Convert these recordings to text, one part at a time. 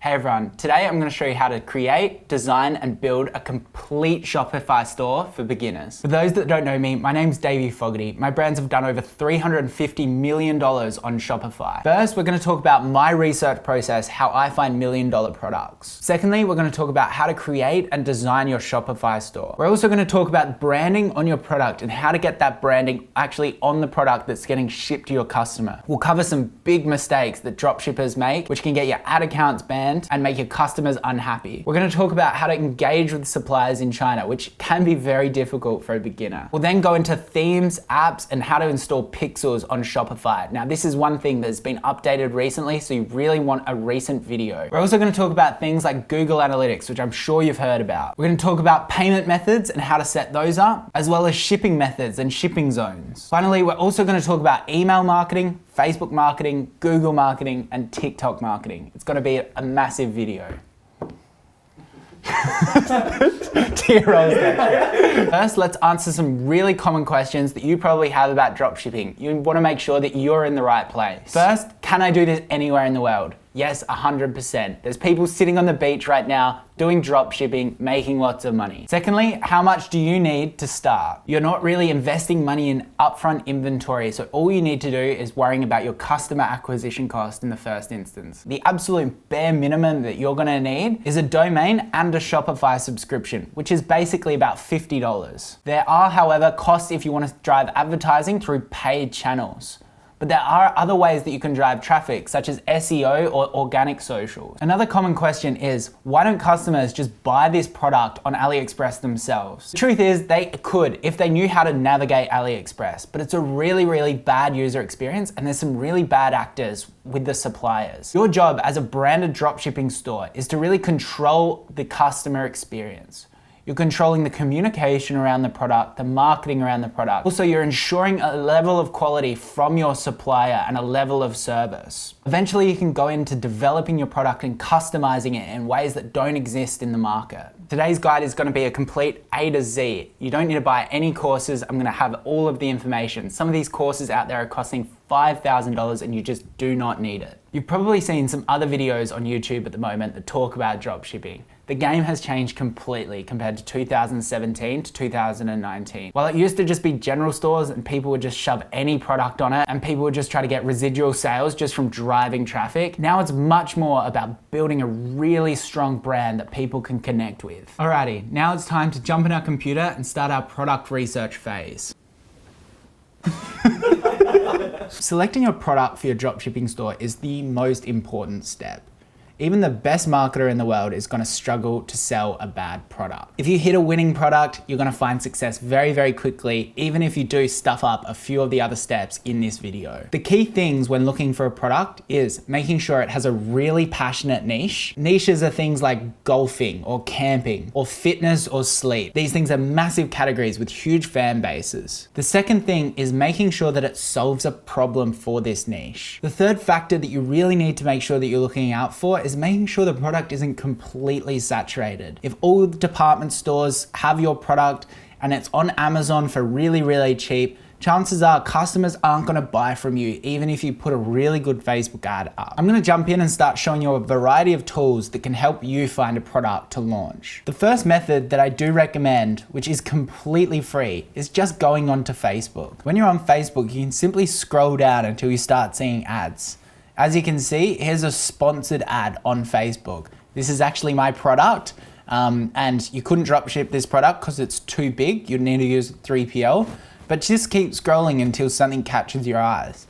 Hey everyone, today I'm going to show you how to create, design and build a complete Shopify store for beginners. For those that don't know me, my name's Davie Fogarty. My brands have done over $350 million on Shopify. First, we're going to talk about my research process, how I find $1 million products. Secondly, we're going to talk about how to create and design your Shopify store. We're also going to talk about branding on your product and how to get that branding actually on the product that's getting shipped to your customer. We'll cover some big mistakes that dropshippers make, which can get your ad accounts banned and make your customers unhappy. We're going to talk about how to engage with suppliers in China, which can be very difficult for a beginner. We'll then go into themes, apps, and how to install pixels on Shopify. Now, this is one thing that's been updated recently, so you really want a recent video. We're also going to talk about things like Google Analytics, which I'm sure you've heard about. We're going to talk about payment methods and how to set those up, as well as shipping methods and shipping zones. Finally, we're also going to talk about email marketing, Facebook marketing, Google marketing, and TikTok marketing. It's going to be a massive video. Tear rolls down. First, let's answer some really common questions that you probably have about dropshipping. You want to make sure that you're in the right place. First, can I do this anywhere in the world? Yes, 100%. There's people sitting on the beach right now doing dropshipping, making lots of money. Secondly, how much do you need to start? You're not really investing money in upfront inventory, so all you need to do is worrying about your customer acquisition cost in the first instance. The absolute bare minimum that you're gonna need is a domain and a Shopify subscription, which is basically about $50. There are, however, costs if you want to drive advertising through paid channels. But there are other ways that you can drive traffic, such as SEO or organic socials. Another common question is, why don't customers just buy this product on AliExpress themselves? The truth is, they could if they knew how to navigate AliExpress, but it's a really, really bad user experience and there's some really bad actors with the suppliers. Your job as a branded dropshipping store is to really control the customer experience. You're controlling the communication around the product, the marketing around the product. Also, you're ensuring a level of quality from your supplier and a level of service. Eventually, you can go into developing your product and customizing it in ways that don't exist in the market. Today's guide is going to be a complete A to Z. You don't need to buy any courses. I'm going to have all of the information. Some of these courses out there are costing $5,000 and you just do not need it. You've probably seen some other videos on YouTube at the moment that talk about dropshipping. The game has changed completely compared to 2017 to 2019. While it used to just be general stores and people would just shove any product on it and people would just try to get residual sales just from driving traffic, now it's much more about building a really strong brand that people can connect with. Alrighty, now it's time to jump in our computer and start our product research phase. Selecting a product for your dropshipping store is the most important step. Even the best marketer in the world is going to struggle to sell a bad product. If you hit a winning product, you're going to find success very, very quickly, even if you do stuff up a few of the other steps in this video. The key things when looking for a product is making sure it has a really passionate niche. Niches are things like golfing or camping or fitness or sleep. These things are massive categories with huge fan bases. The second thing is making sure that it solves a problem for this niche. The third factor that you really need to make sure that you're looking out for is making sure the product isn't completely saturated. If all the department stores have your product and it's on Amazon for really, really cheap, chances are customers aren't going to buy from you, even if you put a really good Facebook ad up. I'm going to jump in and start showing you a variety of tools that can help you find a product to launch. The first method that I do recommend, which is completely free, is just going onto Facebook. When you're on Facebook, you can simply scroll down until you start seeing ads. As you can see, here's a sponsored ad on Facebook. This is actually my product, and you couldn't dropship this product because it's too big. You'd need to use 3PL, but just keep scrolling until something catches your eyes.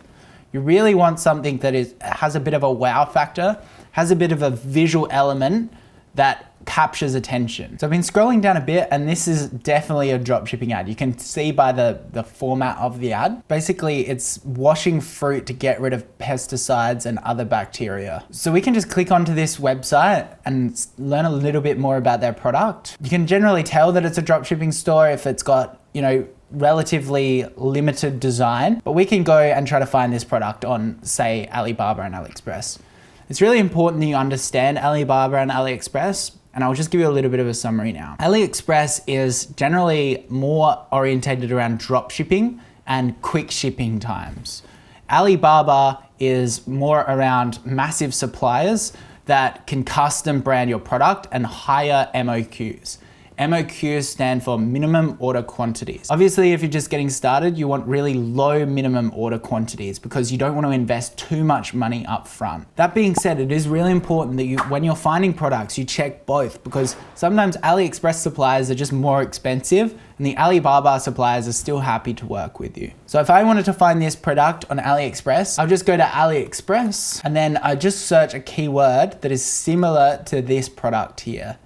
You really want something that has a bit of a wow factor, has a bit of a visual element that captures attention. So I've been scrolling down a bit and this is definitely a dropshipping ad. You can see by the format of the ad. Basically, it's washing fruit to get rid of pesticides and other bacteria. So we can just click onto this website and learn a little bit more about their product. You can generally tell that it's a dropshipping store if it's got, relatively limited design, but we can go and try to find this product on, say, Alibaba and AliExpress. It's really important that you understand Alibaba and AliExpress, and I'll just give you a little bit of a summary now. AliExpress is generally more orientated around drop shipping and quick shipping times. Alibaba is more around massive suppliers that can custom brand your product and higher MOQs. MOQs stand for minimum order quantities. Obviously, if you're just getting started, you want really low minimum order quantities because you don't want to invest too much money up front. That being said, it is really important that when you're finding products, you check both, because sometimes AliExpress suppliers are just more expensive and the Alibaba suppliers are still happy to work with you. So if I wanted to find this product on AliExpress, I'll just go to AliExpress and then I just search a keyword that is similar to this product here,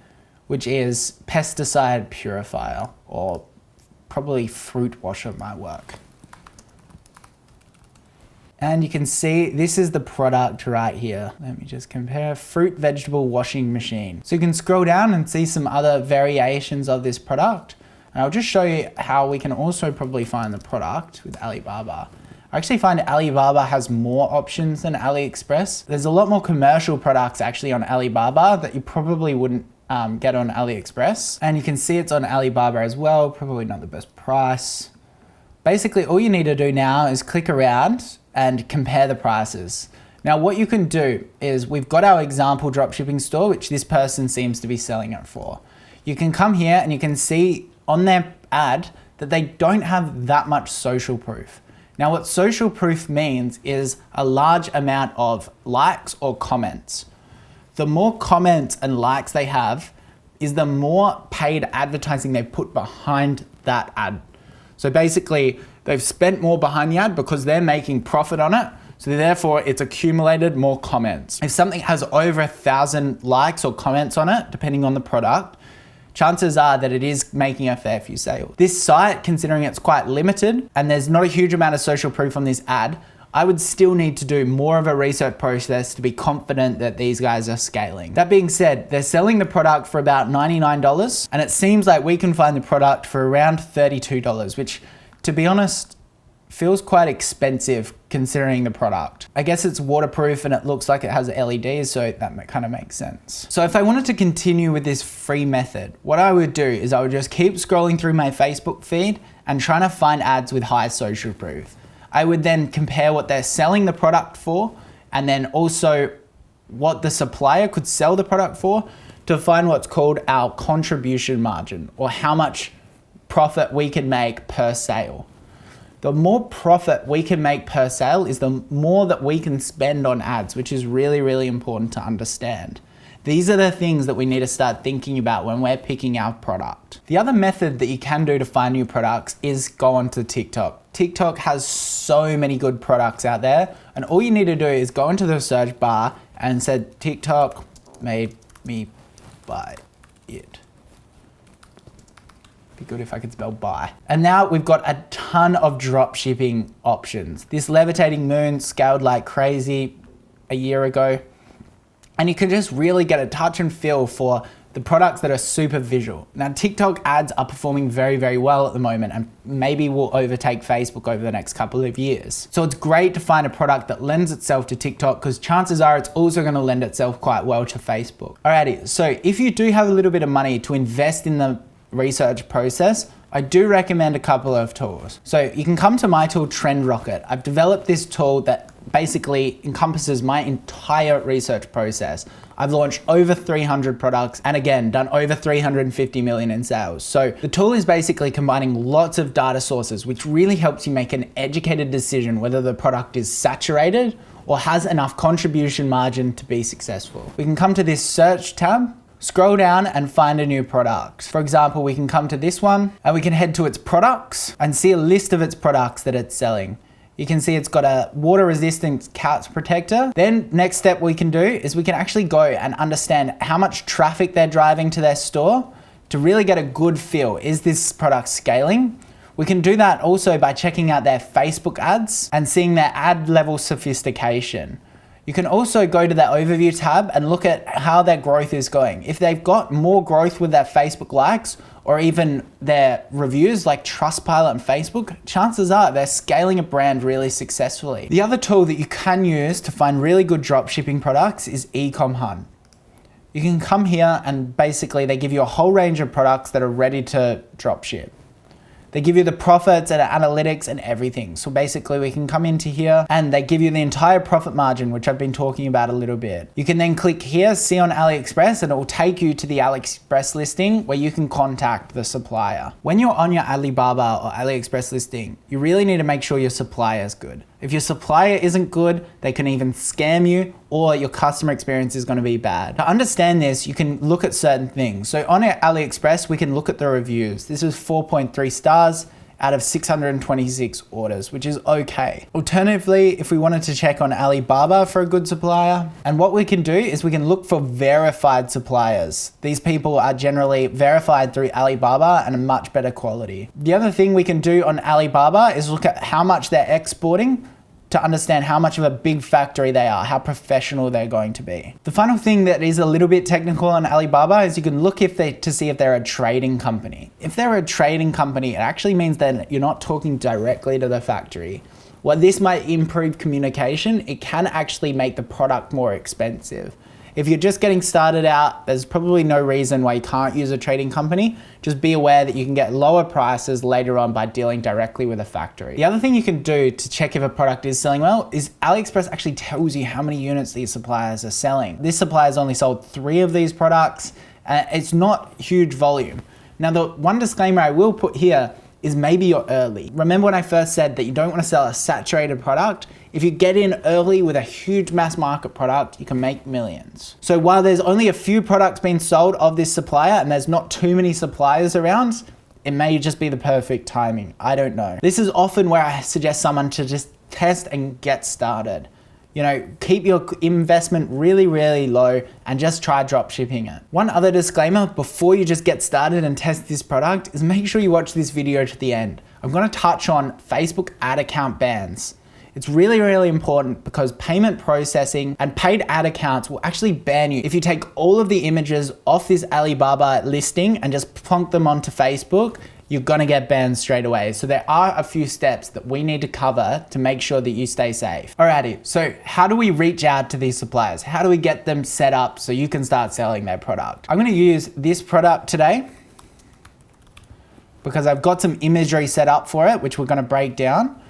which is pesticide purifier, or probably fruit washer might work. And you can see this is the product right here. Let me just compare: fruit vegetable washing machine. So you can scroll down and see some other variations of this product. And I'll just show you how we can also probably find the product with Alibaba. I actually find Alibaba has more options than AliExpress. There's a lot more commercial products actually on Alibaba that you probably wouldn't get on AliExpress. And you can see it's on Alibaba as well, probably not the best price. Basically, all you need to do now is click around and compare the prices. Now, what you can do is, we've got our example dropshipping store, which this person seems to be selling it for. You can come here and you can see on their ad that they don't have that much social proof. Now, what social proof means is a large amount of likes or comments. The more comments and likes they have is the more paid advertising they put behind that ad. So basically, they've spent more behind the ad because they're making profit on it. So therefore, it's accumulated more comments. If something has over 1,000 likes or comments on it, depending on the product, chances are that it is making a fair few sales. This site, considering it's quite limited and there's not a huge amount of social proof on this ad, I would still need to do more of a research process to be confident that these guys are scaling. That being said, they're selling the product for about $99, and it seems like we can find the product for around $32, which, to be honest, feels quite expensive considering the product. I guess it's waterproof and it looks like it has LEDs, so that kind of makes sense. So if I wanted to continue with this free method, what I would do is I would just keep scrolling through my Facebook feed and trying to find ads with high social proof. I would then compare what they're selling the product for, and then also what the supplier could sell the product for, to find what's called our contribution margin, or how much profit we can make per sale. The more profit we can make per sale is the more that we can spend on ads, which is really, really important to understand. These are the things that we need to start thinking about when we're picking our product. The other method that you can do to find new products is go onto TikTok. TikTok has so many good products out there, and all you need to do is go into the search bar and say, TikTok made me buy it. Be good if I could spell buy. And now we've got a ton of drop shipping options. This levitating moon scaled like crazy a year ago. And you can just really get a touch and feel for the products that are super visual. Now, TikTok ads are performing very, very well at the moment, and maybe will overtake Facebook over the next couple of years. So it's great to find a product that lends itself to TikTok, because chances are it's also going to lend itself quite well to Facebook. Alrighty, so if you do have a little bit of money to invest in the research process, I do recommend a couple of tools. So you can come to my tool, Trend Rocket. I've developed this tool that basically encompasses my entire research process. I've launched over 300 products, and again, done over 350 million in sales. So the tool is basically combining lots of data sources, which really helps you make an educated decision whether the product is saturated or has enough contribution margin to be successful. We can come to this search tab, scroll down and find a new product. For example, we can come to this one and we can head to its products and see a list of its products that it's selling. You can see it's got a water resistant couch protector. Then next step we can do is we can actually go and understand how much traffic they're driving to their store to really get a good feel. Is this product scaling? We can do that also by checking out their Facebook ads and seeing their ad level sophistication. You can also go to their overview tab and look at how their growth is going. If they've got more growth with their Facebook likes or even their reviews like Trustpilot and Facebook, chances are they're scaling a brand really successfully. The other tool that you can use to find really good dropshipping products is eCom Hunt. You can come here and basically they give you a whole range of products that are ready to dropship. They give you the profits and analytics and everything. So basically we can come into here and they give you the entire profit margin, which I've been talking about a little bit. You can then click here, see on AliExpress, and it will take you to the AliExpress listing where you can contact the supplier. When you're on your Alibaba or AliExpress listing, you really need to make sure your supplier is good. If your supplier isn't good, they can even scam you or your customer experience is going to be bad. To understand this, you can look at certain things. So on AliExpress, we can look at the reviews. This is 4.3 stars out of 626 orders, which is okay. Alternatively, if we wanted to check on Alibaba for a good supplier, and what we can do is we can look for verified suppliers. These people are generally verified through Alibaba and a much better quality. The other thing we can do on Alibaba is look at how much they're exporting to understand how much of a big factory they are, how professional they're going to be. The final thing that is a little bit technical on Alibaba is you can look to see if they're a trading company. If they're a trading company, it actually means that you're not talking directly to the factory. While this might improve communication, it can actually make the product more expensive. If you're just getting started out, there's probably no reason why you can't use a trading company. Just be aware that you can get lower prices later on by dealing directly with a factory. The other thing you can do to check if a product is selling well is AliExpress actually tells you how many units these suppliers are selling. This supplier's only sold 3 of these products. It's not huge volume. Now, the one disclaimer I will put here is maybe you're early. Remember when I first said that you don't want to sell a saturated product? If you get in early with a huge mass market product, you can make millions. So while there's only a few products being sold of this supplier and there's not too many suppliers around, it may just be the perfect timing. I don't know. This is often where I suggest someone to just test and get started. You know, keep your investment really, really low and just try drop shipping it. One other disclaimer before you just get started and test this product is make sure you watch this video to the end. I'm going to touch on Facebook ad account bans. It's really, really important because payment processing and paid ad accounts will actually ban you if you take all of the images off this Alibaba listing and just plonk them onto Facebook. You're gonna get banned straight away. So there are a few steps that we need to cover to make sure that you stay safe. Alrighty, so how do we reach out to these suppliers? How do we get them set up so you can start selling their product? I'm gonna use this product today because I've got some imagery set up for it, which we're gonna break down.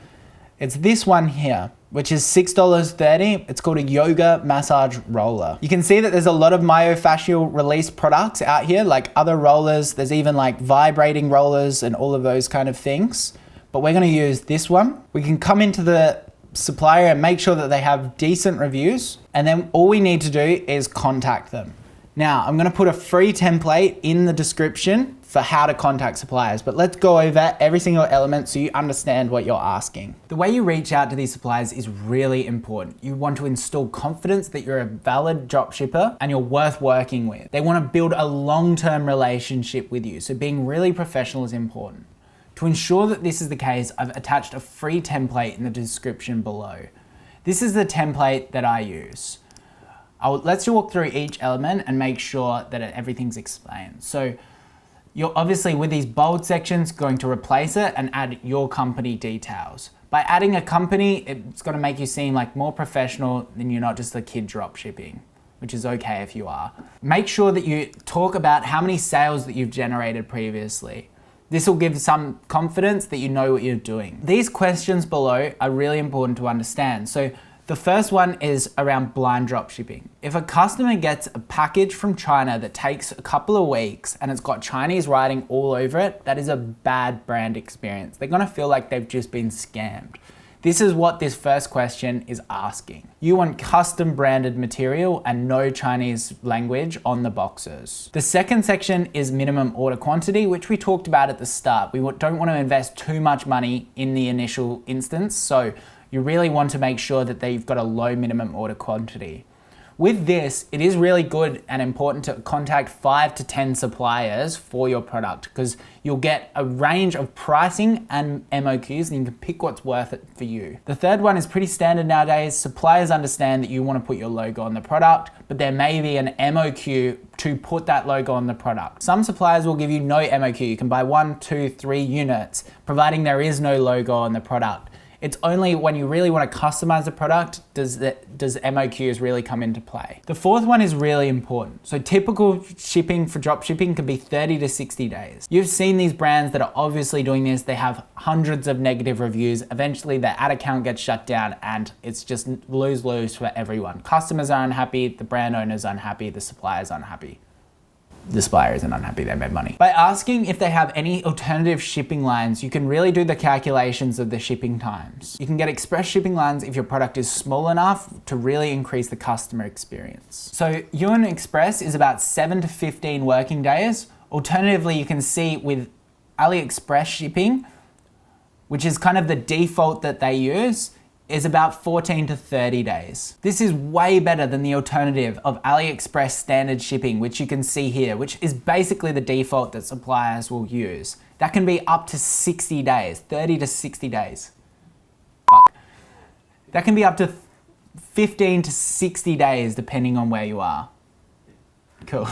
It's this one here, which is $6.30. It's called a yoga massage roller. You can see that there's a lot of myofascial release products out here, like other rollers. There's even like vibrating rollers and all of those kind of things. But we're gonna use this one. We can come into the supplier and make sure that they have decent reviews. And then all we need to do is contact them. Now, I'm gonna put a free template in the description for how to contact suppliers, but let's go over every single element so you understand what you're asking. The way you reach out to these suppliers is really important. You want to instill confidence that you're a valid dropshipper and you're worth working with. They want to build a long-term relationship with you, so being really professional is important. To ensure that this is the case, I've attached a free template in the description below. This is the template that I use. Let's walk through each element and make sure that everything's explained. So you're obviously with these bold sections going to replace it and add your company details. By adding a company, it's going to make you seem like more professional than you're not just a kid drop shipping, which is okay if you are. Make sure that you talk about how many sales that you've generated previously. This will give some confidence that you know what you're doing. These questions below are really important to understand. So the first one is around blind drop shipping. If a customer gets a package from China that takes a couple of weeks and it's got Chinese writing all over it, that is a bad brand experience. They're gonna feel like they've just been scammed. This is what this first question is asking. You want custom branded material and no Chinese language on the boxes. The second section is minimum order quantity, which we talked about at the start. We don't want to invest too much money in the initial instance, so you really want to make sure that they've got a low minimum order quantity. With this, it is really good and important to contact 5 to 10 suppliers for your product because you'll get a range of pricing and MOQs and you can pick what's worth it for you. The third one is pretty standard nowadays. Suppliers understand that you want to put your logo on the product, but there may be an MOQ to put that logo on the product. Some suppliers will give you no MOQ. You can buy 1, 2, 3 units, providing there is no logo on the product. It's only when you really want to customize the product does MOQs really come into play. The fourth one is really important. So typical shipping for dropshipping can be 30 to 60 days. You've seen these brands that are obviously doing this. They have hundreds of negative reviews. Eventually their ad account gets shut down and it's just lose-lose for everyone. Customers are unhappy, the brand owner's unhappy, the supplier's unhappy. The supplier isn't unhappy, they made money. By asking if they have any alternative shipping lines, you can really do the calculations of the shipping times. You can get express shipping lines if your product is small enough to really increase the customer experience. So UN Express is about 7 to 15 working days. Alternatively, you can see with AliExpress shipping, which is kind of the default that they use, is about 14 to 30 days. This is way better than the alternative of AliExpress standard shipping, which you can see here, which is basically the default that suppliers will use. That can be up to 60 days, 30 to 60 days. That can be up to 15 to 60 days, depending on where you are. Cool.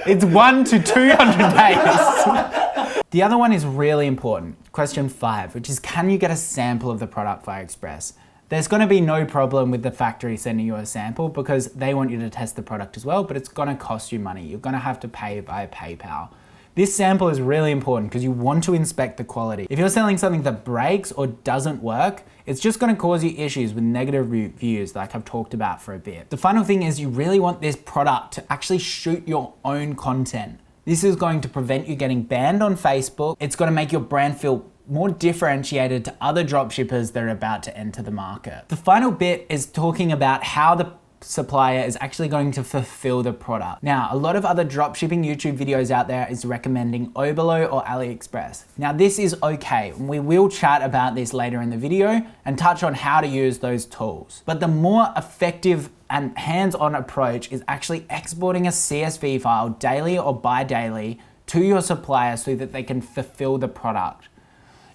It's 1 to 200 days. The other one is really important. Question 5, which is, can you get a sample of the product via Express? There's gonna be no problem with the factory sending you a sample because they want you to test the product as well, but it's gonna cost you money. You're gonna have to pay via PayPal. This sample is really important because you want to inspect the quality. If you're selling something that breaks or doesn't work, it's just gonna cause you issues with negative reviews like I've talked about for a bit. The final thing is you really want this product to actually shoot your own content. This is going to prevent you getting banned on Facebook. It's going to make your brand feel more differentiated to other dropshippers that are about to enter the market. The final bit is talking about how the supplier is actually going to fulfill the product. Now, a lot of other dropshipping YouTube videos out there is recommending Oberlo or AliExpress. Now, this is okay. We will chat about this later in the video and touch on how to use those tools. But the more effective and hands-on approach is actually exporting a CSV file daily or bi-daily to your supplier so that they can fulfill the product.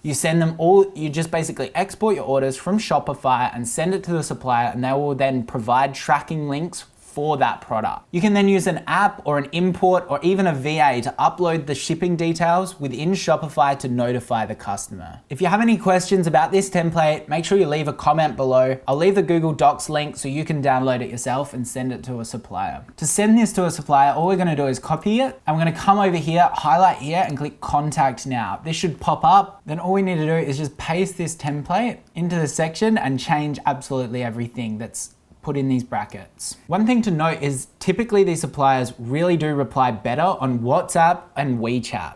You send them all, you just basically export your orders from Shopify and send it to the supplier, and they will then provide tracking links for that product. You can then use an app or an import or even a VA to upload the shipping details within Shopify to notify the customer. If you have any questions about this template, make sure you leave a comment below. I'll leave the Google Docs link so you can download it yourself and send it to a supplier. To send this to a supplier, all we're gonna do is copy it. I'm gonna come over here, highlight here, and click Contact Now. This should pop up. Then all we need to do is just paste this template into the section and change absolutely everything that's put in these brackets. One thing to note is typically these suppliers really do reply better on WhatsApp and WeChat.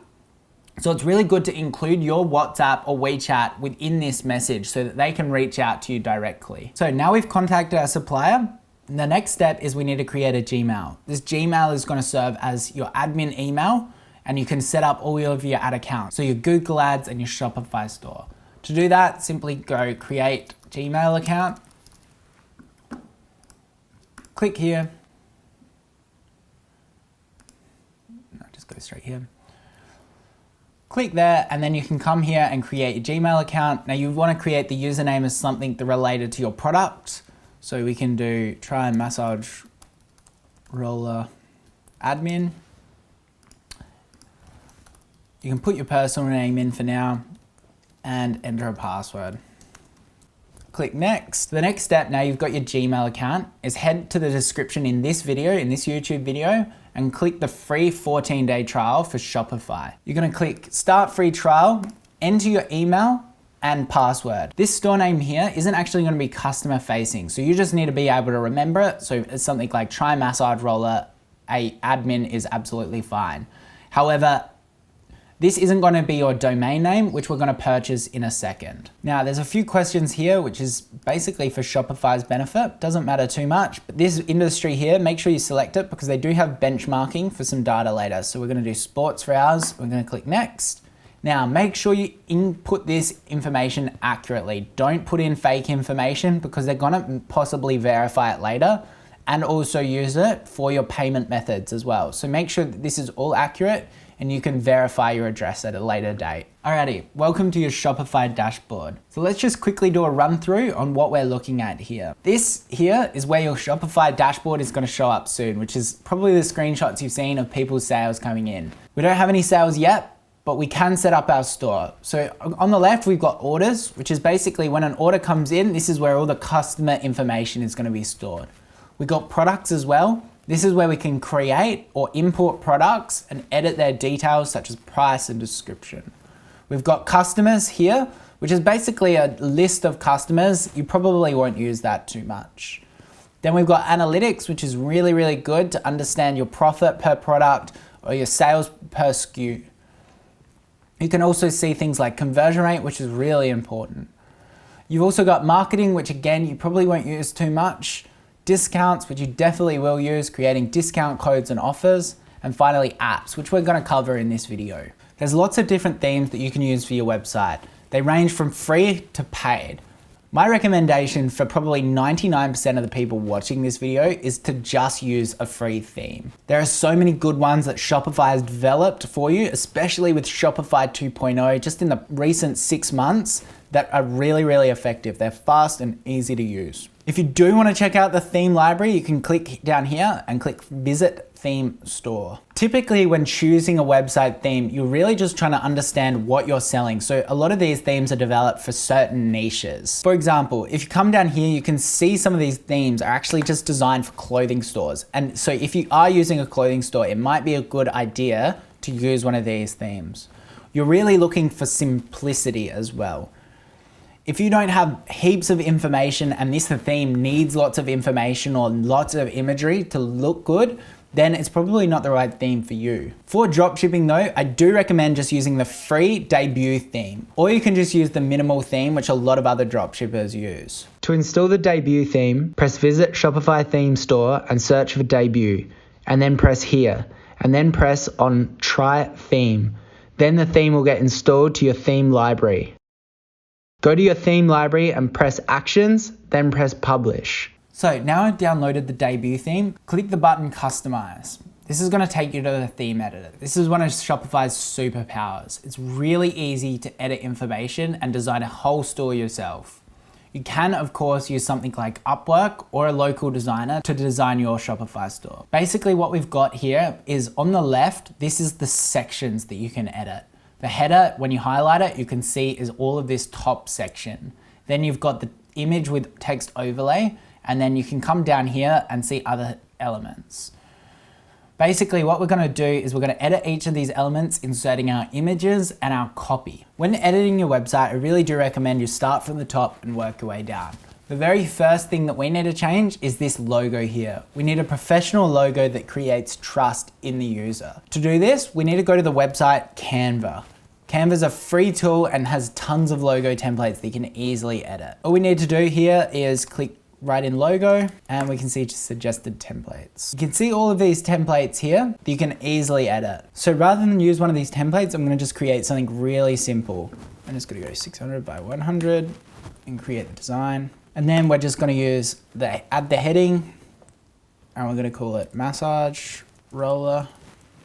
So it's really good to include your WhatsApp or WeChat within this message so that they can reach out to you directly. So now we've contacted our supplier. The next step is we need to create a Gmail. This Gmail is going to serve as your admin email, and you can set up all of your ad accounts. So your Google Ads and your Shopify store. To do that, simply go create Gmail account. Click here. No, just go straight here. Click there, and then you can come here and create a Gmail account. Now you want to create the username as something related to your product. So we can do try and massage roller admin. You can put your personal name in for now and enter a password. Click next. The next step, now you've got your Gmail account, is head to the description in this video, in this YouTube video, and click the free 14-day trial for Shopify. You're gonna click Start Free Trial, enter your email and password. This store name here isn't actually gonna be customer facing, so you just need to be able to remember it. So it's something like try massage roller, admin is absolutely fine. However, this isn't going to be your domain name, which we're going to purchase in a second. Now, there's a few questions here, which is basically for Shopify's benefit. Doesn't matter too much, but this industry here, make sure you select it because they do have benchmarking for some data later. So we're going to do sports for ours. We're going to click next. Now, make sure you input this information accurately. Don't put in fake information because they're going to possibly verify it later and also use it for your payment methods as well. So make sure that this is all accurate and you can verify your address at a later date. Alrighty, welcome to your Shopify dashboard. So let's just quickly do a run through on what we're looking at here. This here is where your Shopify dashboard is gonna show up soon, which is probably the screenshots you've seen of people's sales coming in. We don't have any sales yet, but we can set up our store. So on the left, we've got orders, which is basically when an order comes in, this is where all the customer information is going to be stored. We've got products as well. This is where we can create or import products and edit their details such as price and description. We've got customers here, which is basically a list of customers. You probably won't use that too much. Then we've got analytics, which is really, really good to understand your profit per product or your sales per SKU. You can also see things like conversion rate, which is really important. You've also got marketing, which again, you probably won't use too much. Discounts, which you definitely will use, creating discount codes and offers. And finally, apps, which we're gonna cover in this video. There's lots of different themes that you can use for your website. They range from free to paid. My recommendation for probably 99% of the people watching this video is to just use a free theme. There are so many good ones that Shopify has developed for you, especially with Shopify 2.0, just in the recent 6 months, that are really, really effective. They're fast and easy to use. If you do want to check out the theme library, you can click down here and click Visit Theme Store. Typically, when choosing a website theme, you're really just trying to understand what you're selling. So a lot of these themes are developed for certain niches. For example, if you come down here, you can see some of these themes are actually just designed for clothing stores. And so if you are using a clothing store, it might be a good idea to use one of these themes. You're really looking for simplicity as well. If you don't have heaps of information and this theme needs lots of information or lots of imagery to look good, then it's probably not the right theme for you. For dropshipping though, I do recommend just using the free debut theme, or you can just use the minimal theme, which a lot of other dropshippers use. To install the debut theme, press Visit Shopify Theme Store and search for debut, and then press here, and then press on Try Theme. Then the theme will get installed to your theme library. Go to your theme library and press Actions, then press Publish. So now I've downloaded the debut theme, click the button Customize. This is gonna take you to the theme editor. This is one of Shopify's superpowers. It's really easy to edit information and design a whole store yourself. You can, of course, use something like Upwork or a local designer to design your Shopify store. Basically what we've got here is on the left, this is the sections that you can edit. The header, when you highlight it, you can see is all of this top section. Then you've got the image with text overlay, and then you can come down here and see other elements. Basically, what we're gonna do is we're gonna edit each of these elements, inserting our images and our copy. When editing your website, I really do recommend you start from the top and work your way down. The very first thing that we need to change is this logo here. We need a professional logo that creates trust in the user. To do this, we need to go to the website Canva. Canva's a free tool and has tons of logo templates that you can easily edit. All we need to do here is click right in logo and we can see suggested templates. You can see all of these templates here that you can easily edit. So rather than use one of these templates, I'm gonna just create something really simple. I'm just gonna go 600 by 100 and create the design. And then we're just gonna use add the heading and we're gonna call it massage roller.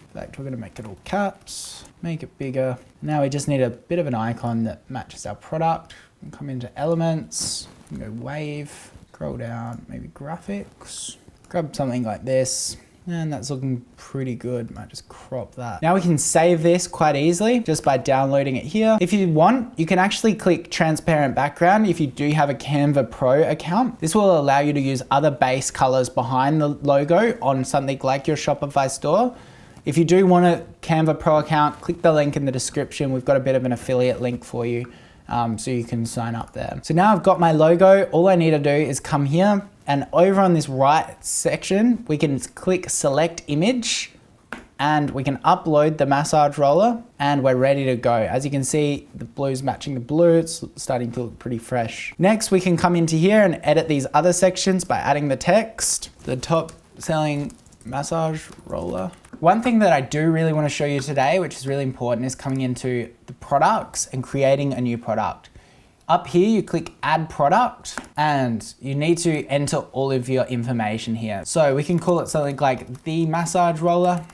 In fact, we're gonna make it all caps, make it bigger. Now we just need a bit of an icon that matches our product. We can come into elements, we can go wave, scroll down, maybe graphics, grab something like this. And that's looking pretty good. Might just crop that. Now we can save this quite easily just by downloading it here. If you want, you can actually click transparent background if you do have a Canva Pro account. This will allow you to use other base colors behind the logo on something like your Shopify store. If you do want a Canva Pro account, click the link in the description. We've got a bit of an affiliate link for you so you can sign up there. So now I've got my logo. All I need to do is come here and over on this right section, we can click select image and we can upload the massage roller and we're ready to go. As you can see, the blue's matching the blue. It's starting to look pretty fresh. Next, we can come into here and edit these other sections by adding the text, the top selling massage roller. One thing that I do really want to show you today, which is really important, is coming into the products and creating a new product. Up here, you click add product and you need to enter all of your information here. So we can call it something like the massage roller.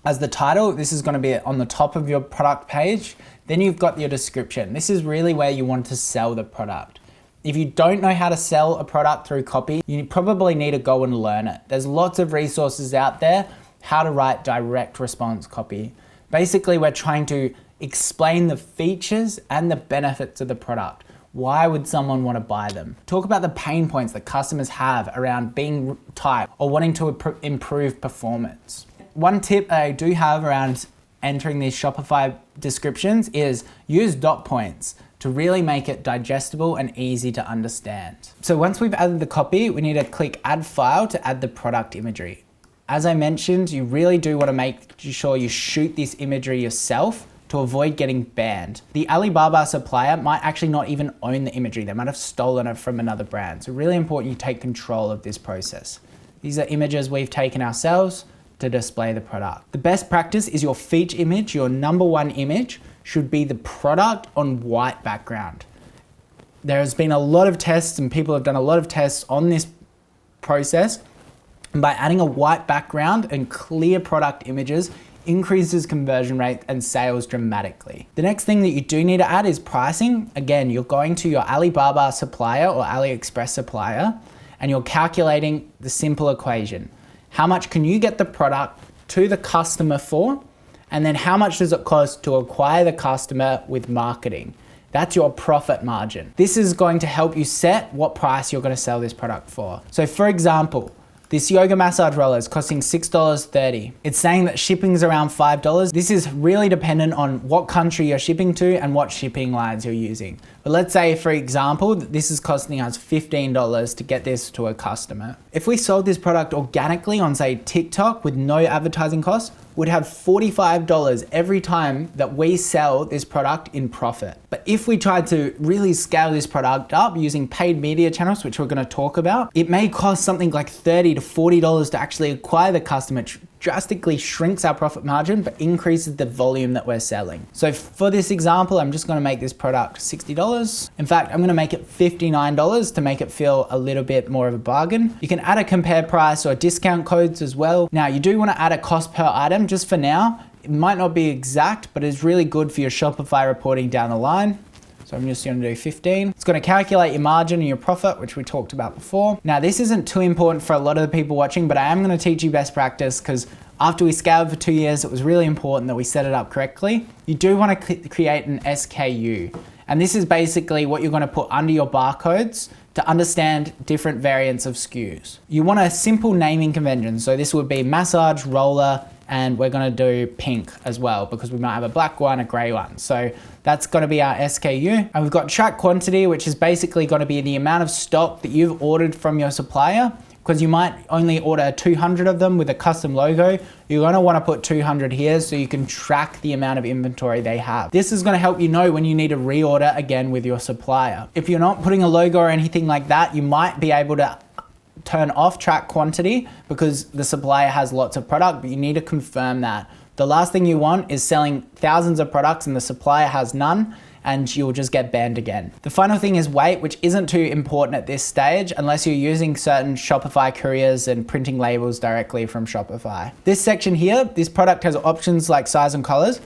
As the title, this is going to be on the top of your product page. Then you've got your description. This is really where you want to sell the product. If you don't know how to sell a product through copy, you probably need to go and learn it. There's lots of resources out there, how to write direct response copy. Basically, we're trying to explain the features and the benefits of the product. Why would someone want to buy them? Talk about the pain points that customers have around being tight or wanting to improve performance. One tip I do have around entering these Shopify descriptions is use dot points to really make it digestible and easy to understand. So once we've added the copy, we need to click add file to add the product imagery. As I mentioned, you really do want to make sure you shoot this imagery yourself to avoid getting banned. The Alibaba supplier might actually not even own the imagery. They might have stolen it from another brand. So really important you take control of this process. These are images we've taken ourselves to display the product. The best practice is your feature image, your number one image, should be the product on white background. There has been a lot of tests and people have done a lot of tests on this process. And by adding a white background and clear product images, increases conversion rate and sales dramatically. The next thing that you do need to add is pricing. Again, you're going to your Alibaba supplier or AliExpress supplier and you're calculating the simple equation. How much can you get the product to the customer for? And then how much does it cost to acquire the customer with marketing? That's your profit margin. This is going to help you set what price you're going to sell this product for. So for example, this yoga massage roller is costing $6.30. It's saying that shipping is around $5. This is really dependent on what country you're shipping to and what shipping lines you're using. But let's say, for example, that this is costing us $15 to get this to a customer. If we sold this product organically on, say, TikTok with no advertising costs, we'd have $45 every time that we sell this product in profit. But if we tried to really scale this product up using paid media channels, which we're gonna talk about, it may cost something like $30 to $40 to actually acquire the customer, drastically shrinks our profit margin, but increases the volume that we're selling. So for this example, I'm just gonna make this product $60. In fact, I'm gonna make it $59 to make it feel a little bit more of a bargain. You can add a compare price or discount codes as well. Now, you do wanna add a cost per item just for now. It might not be exact, but it's really good for your Shopify reporting down the line. So I'm just gonna do 15. It's gonna calculate your margin and your profit, which we talked about before. Now, this isn't too important for a lot of the people watching, but I am gonna teach you best practice because after we scaled for 2 years, it was really important that we set it up correctly. You do wanna create an SKU. And this is basically what you're gonna put under your barcodes to understand different variants of SKUs. You want a simple naming convention. So this would be massage, roller, and we're gonna do pink as well because we might have a black one, a gray one. So that's gonna be our SKU. And we've got track quantity, which is basically gonna be the amount of stock that you've ordered from your supplier, because you might only order 200 of them with a custom logo. You're gonna wanna put 200 here so you can track the amount of inventory they have. This is gonna help you know when you need to reorder again with your supplier. If you're not putting a logo or anything like that, you might be able to turn off track quantity because the supplier has lots of product, but you need to confirm that. The last thing you want is selling thousands of products and the supplier has none, and you'll just get banned again. The final thing is weight, which isn't too important at this stage unless you're using certain Shopify couriers and printing labels directly from Shopify. This section here, this product has options like size and colors.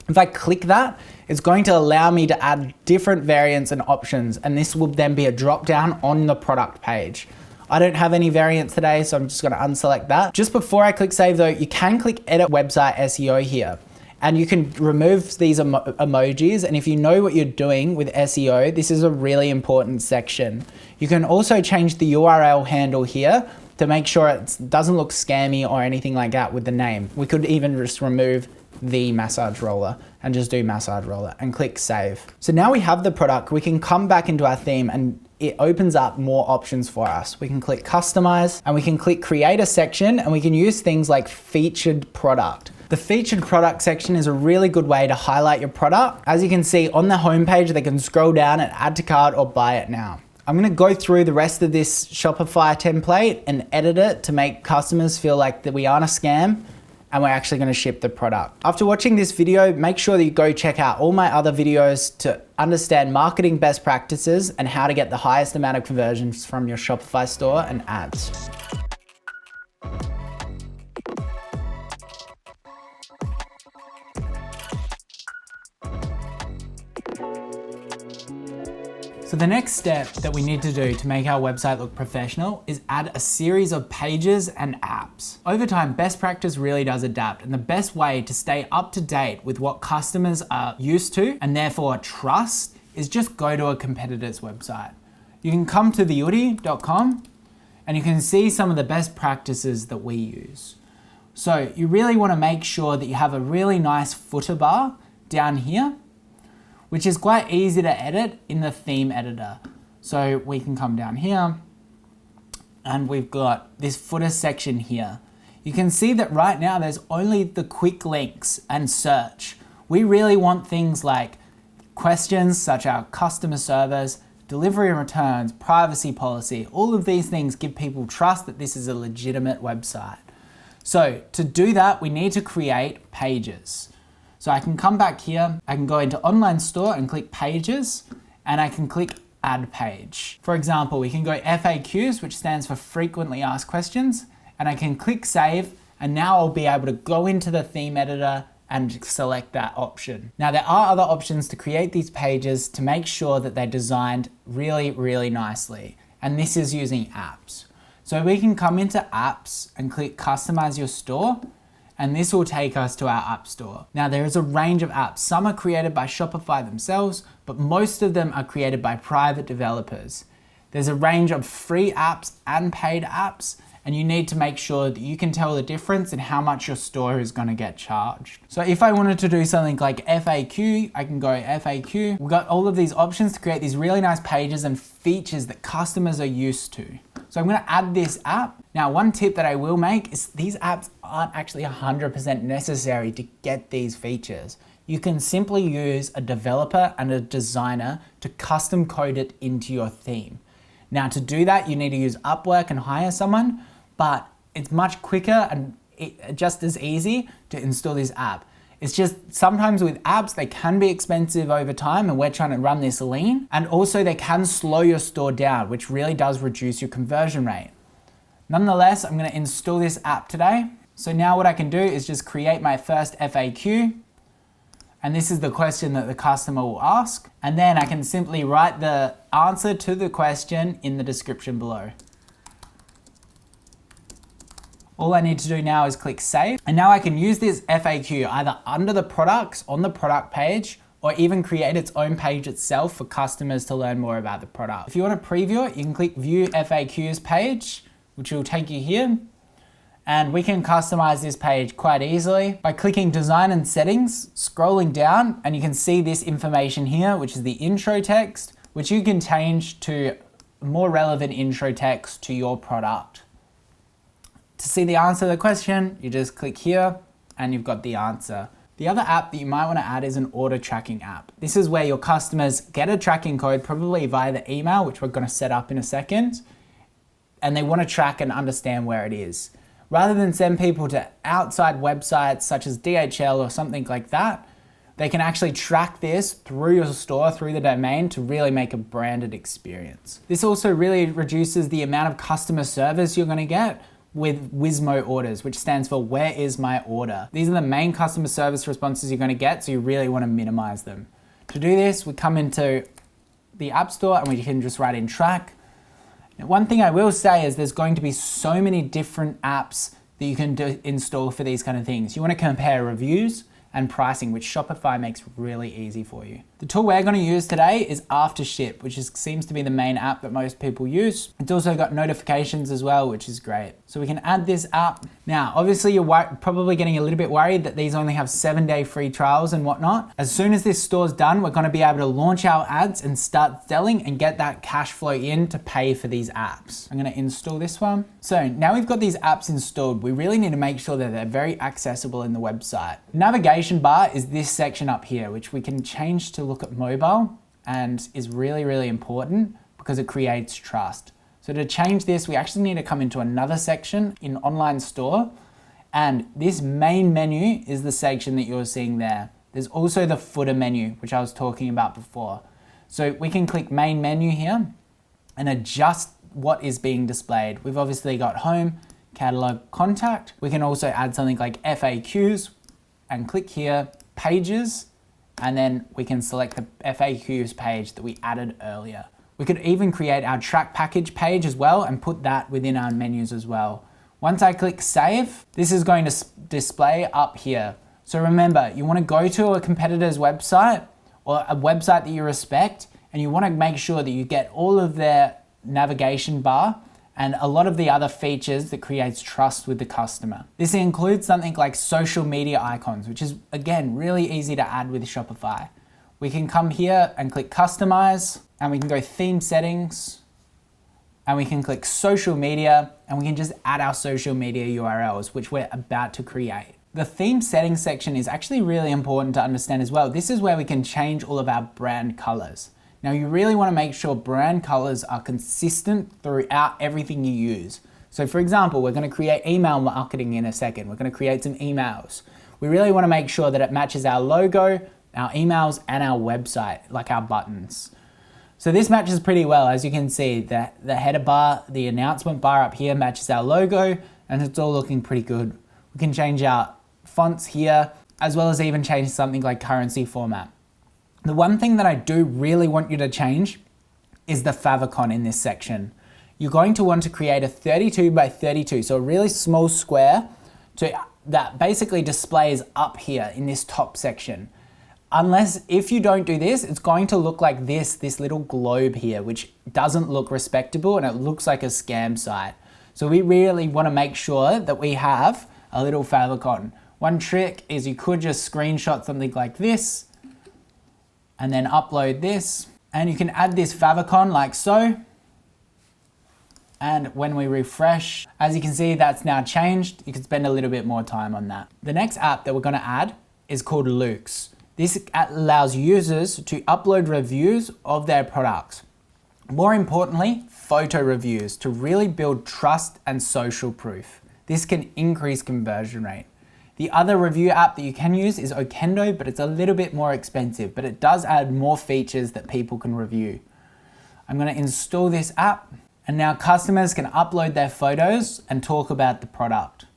If I click that, it's going to allow me to add different variants and options, and this will then be a drop down on the product page. I don't have any variants today, so I'm just gonna unselect that. Just before I click save though, you can click edit website SEO here. And you can remove these emojis. And if you know what you're doing with SEO, this is a really important section. You can also change the URL handle here to make sure it doesn't look scammy or anything like that with the name. We could even just remove the massage roller and just do massage roller and click save. So now we have the product, we can come back into our theme and it opens up more options for us. We can click customize and we can click create a section and we can use things like featured product. The featured product section is a really good way to highlight your product. As you can see on the homepage, they can scroll down and add to cart or buy it now. I'm gonna go through the rest of this Shopify template and edit it to make customers feel like that we aren't a scam and we're actually gonna ship the product. After watching this video, make sure that you go check out all my other videos to understand marketing best practices and how to get the highest amount of conversions from your Shopify store and ads. So the next step that we need to do to make our website look professional is add a series of pages and apps. Over time, best practice really does adapt, and the best way to stay up to date with what customers are used to and therefore trust is just go to a competitor's website. You can come to theoodie.com and you can see some of the best practices that we use. So you really want to make sure that you have a really nice footer bar down here, which is quite easy to edit in the theme editor. So we can come down here and we've got this footer section here. You can see that right now there's only the quick links and search. We really want things like questions such as customer service, delivery and returns, privacy policy. All of these things give people trust that this is a legitimate website. So to do that, we need to create pages. So I can come back here, I can go into online store and click pages, and I can click add page. For example, we can go FAQs, which stands for frequently asked questions, and I can click save, and now I'll be able to go into the theme editor and select that option. Now there are other options to create these pages to make sure that they're designed really, really nicely. And this is using apps. So we can come into apps and click customize your store, and this will take us to our app store. Now there is a range of apps. Some are created by Shopify themselves, but most of them are created by private developers. There's a range of free apps and paid apps, and you need to make sure that you can tell the difference in how much your store is gonna get charged. So if I wanted to do something like FAQ, I can go FAQ. We've got all of these options to create these really nice pages and features that customers are used to. So I'm gonna add this app. Now, one tip that I will make is these apps aren't actually 100% necessary to get these features. You can simply use a developer and a designer to custom code it into your theme. Now to do that, you need to use Upwork and hire someone, but it's much quicker and just as easy to install this app. It's just sometimes with apps, they can be expensive over time, and we're trying to run this lean. And also they can slow your store down, which really does reduce your conversion rate. Nonetheless, I'm gonna install this app today. So now what I can do is just create my first FAQ. And this is the question that the customer will ask. And then I can simply write the answer to the question in the description below. All I need to do now is click save. And now I can use this FAQ either under the products on the product page, or even create its own page itself for customers to learn more about the product. If you want to preview it, you can click view FAQs page, which will take you here. And we can customize this page quite easily by clicking design and settings, scrolling down, and you can see this information here, which is the intro text, which you can change to more relevant intro text to your product. To see the answer to the question, you just click here and you've got the answer. The other app that you might want to add is an order tracking app. This is where your customers get a tracking code, probably via the email, which we're going to set up in a second, and they want to track and understand where it is. Rather than send people to outside websites such as DHL or something like that, they can actually track this through your store, through the domain, to really make a branded experience. This also really reduces the amount of customer service you're going to get with Wizmo orders, which stands for where is my order. These are the main customer service responses you're going to get, so you really want to minimize them. To do this, we come into the App Store and we can just write in track. Now, one thing I will say is there's going to be so many different apps that you can install for these kind of things. You want to compare reviews and pricing, which Shopify makes really easy for you. The tool we're going to use today is Aftership, which seems to be the main app that most people use. It's also got notifications as well, which is great. So we can add this app. Now, obviously you're probably getting a little bit worried that these only have 7-day free trials and whatnot. As soon as this store's done, we're going to be able to launch our ads and start selling and get that cash flow in to pay for these apps. I'm going to install this one. So now we've got these apps installed, we really need to make sure that they're very accessible in the website. Navigation bar is this section up here, which we can change to look at mobile, and is really, really important because it creates trust. So to change this, we actually need to come into another section in online store, and this main menu is the section that you're seeing there. There's also the footer menu, which I was talking about before. So we can click main menu here and adjust what is being displayed. We've obviously got home, catalog, contact. We can also add something like FAQs and click here, pages, and then we can select the FAQs page that we added earlier. We could even create our track package page as well and put that within our menus as well. Once I click save, this is going to display up here. So remember, you want to go to a competitor's website or a website that you respect, and you want to make sure that you get all of their navigation bar and a lot of the other features that creates trust with the customer. This includes something like social media icons, which is again, really easy to add with Shopify. We can come here and click customize, and we can go theme settings, and we can click social media, and we can just add our social media URLs, which we're about to create. The theme settings section is actually really important to understand as well. This is where we can change all of our brand colors. Now you really want to make sure brand colors are consistent throughout everything you use. So for example, we're going to create email marketing in a second. We're going to create some emails. We really want to make sure that it matches our logo, our emails, and our website, like our buttons. So this matches pretty well. As you can see, the header bar, the announcement bar up here matches our logo, and it's all looking pretty good. We can change our fonts here, as well as even change something like currency format. The one thing that I do really want you to change is the favicon in this section. You're going to want to create a 32 by 32, so a really small square that basically displays up here in this top section. Unless, if you don't do this, it's going to look like this little globe here, which doesn't look respectable and it looks like a scam site. So we really want to make sure that we have a little favicon. One trick is you could just screenshot something like this and then upload this, and you can add this favicon like so. And when we refresh, as you can see, that's now changed. You can spend a little bit more time on that. The next app that we're going to add is called Loox. This allows users to upload reviews of their products. More importantly, photo reviews to really build trust and social proof. This can increase conversion rate. The other review app that you can use is Okendo, but it's a little bit more expensive, but it does add more features that people can review. I'm going to install this app, and now customers can upload their photos and talk about the product.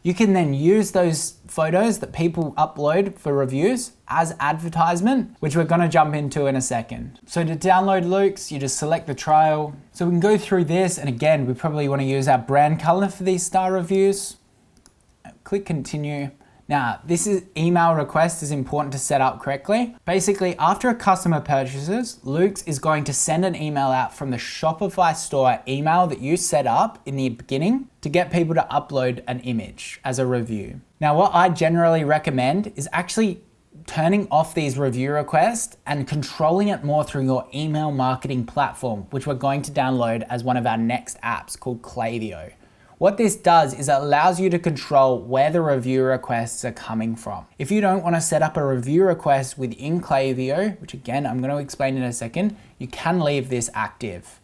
You can then use those photos that people upload for reviews as advertisement, which we're going to jump into in a second. So to download Loox, you just select the trial. So we can go through this, and again, we probably want to use our brand color for these star reviews. Click continue. Now, this email request is important to set up correctly. Basically, after a customer purchases, Loox is going to send an email out from the Shopify store email that you set up in the beginning to get people to upload an image as a review. Now, what I generally recommend is actually turning off these review requests and controlling it more through your email marketing platform, which we're going to download as one of our next apps called Klaviyo. What this does is it allows you to control where the review requests are coming from. If you don't want to set up a review request within Klaviyo, which again, I'm going to explain in a second, you can leave this active.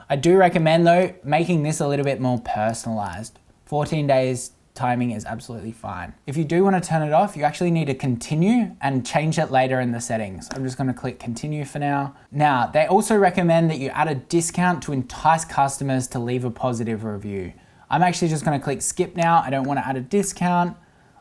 I do recommend though, making this a little bit more personalized. 14 days timing is absolutely fine. If you do want to turn it off, you actually need to continue and change it later in the settings. I'm just going to click continue for now. Now, they also recommend that you add a discount to entice customers to leave a positive review. I'm actually just going to click skip now. I don't want to add a discount.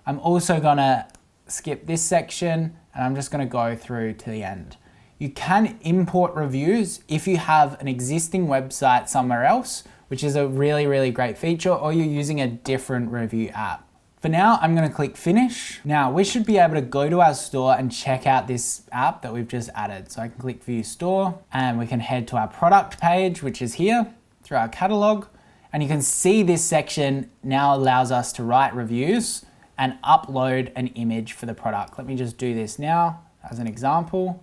I'm also going to skip this section, and I'm just going to go through to the end. You can import reviews if you have an existing website somewhere else, which is a really, really great feature, or you're using a different review app. For now, I'm going to click finish. Now, we should be able to go to our store and check out this app that we've just added. So I can click view store, and we can head to our product page, which is here through our catalog. And you can see this section now allows us to write reviews and upload an image for the product. Let me just do this now as an example.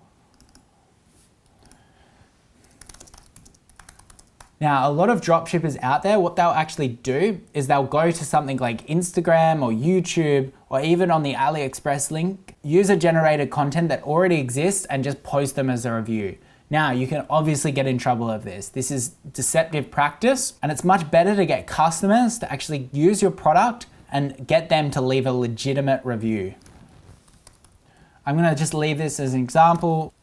Now, a lot of dropshippers out there, what they'll actually do is they'll go to something like Instagram or YouTube, or even on the AliExpress link, user-generated content that already exists and just post them as a review. Now, you can obviously get in trouble of this. This is deceptive practice, and it's much better to get customers to actually use your product and get them to leave a legitimate review. I'm gonna just leave this as an example.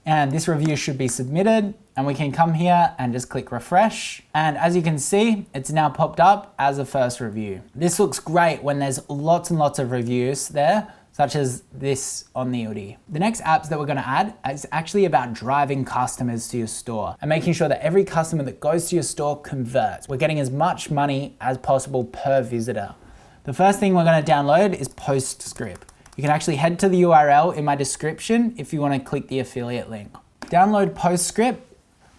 And this review should be submitted, and we can come here and just click refresh. And as you can see, it's now popped up as a first review. This looks great when there's lots and lots of reviews there, such as this on the Oodie. The next apps that we're gonna add is actually about driving customers to your store and making sure that every customer that goes to your store converts. We're getting as much money as possible per visitor. The first thing we're gonna download is Postscript. You can actually head to the URL in my description if you wanna click the affiliate link. Download Postscript.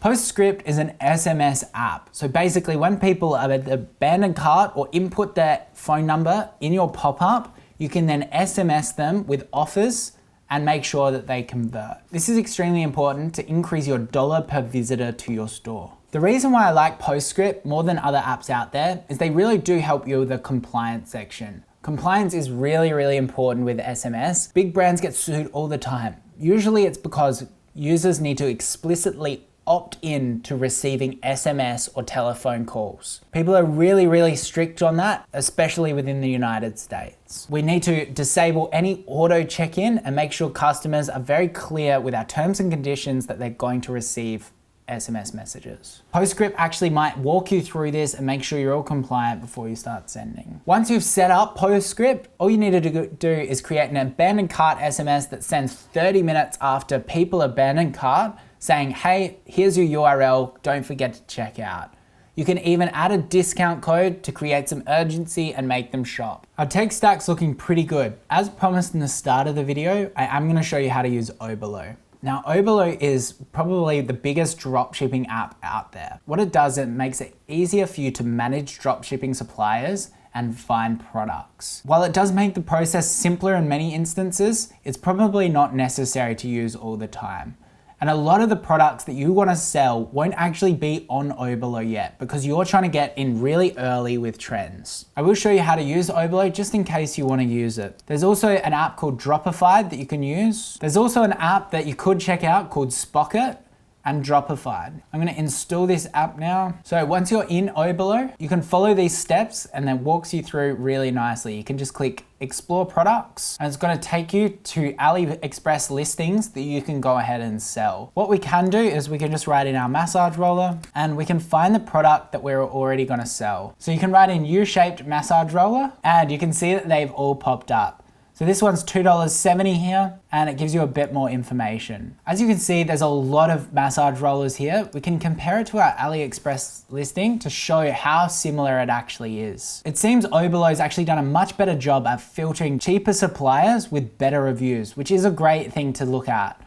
Postscript is an SMS app. So basically when people are at the abandoned cart or input their phone number in your pop-up, you can then SMS them with offers and make sure that they convert. This is extremely important to increase your dollar per visitor to your store. The reason why I like Postscript more than other apps out there is they really do help you with the compliance section. Compliance is really, really important with SMS. Big brands get sued all the time. Usually it's because users need to explicitly opt in to receiving SMS or telephone calls. People are really, really strict on that, especially within the United States. We need to disable any auto check-in and make sure customers are very clear with our terms and conditions that they're going to receive SMS messages. Postscript actually might walk you through this and make sure you're all compliant before you start sending. Once you've set up Postscript, all you need to do is create an abandoned cart SMS that sends 30 minutes after people abandon cart saying, hey, here's your URL, don't forget to check out. You can even add a discount code to create some urgency and make them shop. Our tech stack's looking pretty good. As promised in the start of the video, I am gonna show you how to use Oberlo. Now, Oberlo is probably the biggest dropshipping app out there. What it does, it makes it easier for you to manage dropshipping suppliers and find products. While it does make the process simpler in many instances, it's probably not necessary to use all the time. And a lot of the products that you want to sell won't actually be on Oberlo yet because you're trying to get in really early with trends. I will show you how to use Oberlo just in case you want to use it. There's also an app called Dropify that you can use. There's also an app that you could check out called Spocket and Dropify. I'm gonna install this app now. So once you're in Oberlo, you can follow these steps and then walks you through really nicely. You can just click explore products and it's gonna take you to AliExpress listings that you can go ahead and sell. What we can do is we can just write in our massage roller and we can find the product that we're already gonna sell. So you can write in U-shaped massage roller and you can see that they've all popped up. So this one's $2.70 here, and it gives you a bit more information. As you can see, there's a lot of massage rollers here. We can compare it to our AliExpress listing to show how similar it actually is. It seems Oberlo's actually done a much better job at filtering cheaper suppliers with better reviews, which is a great thing to look at.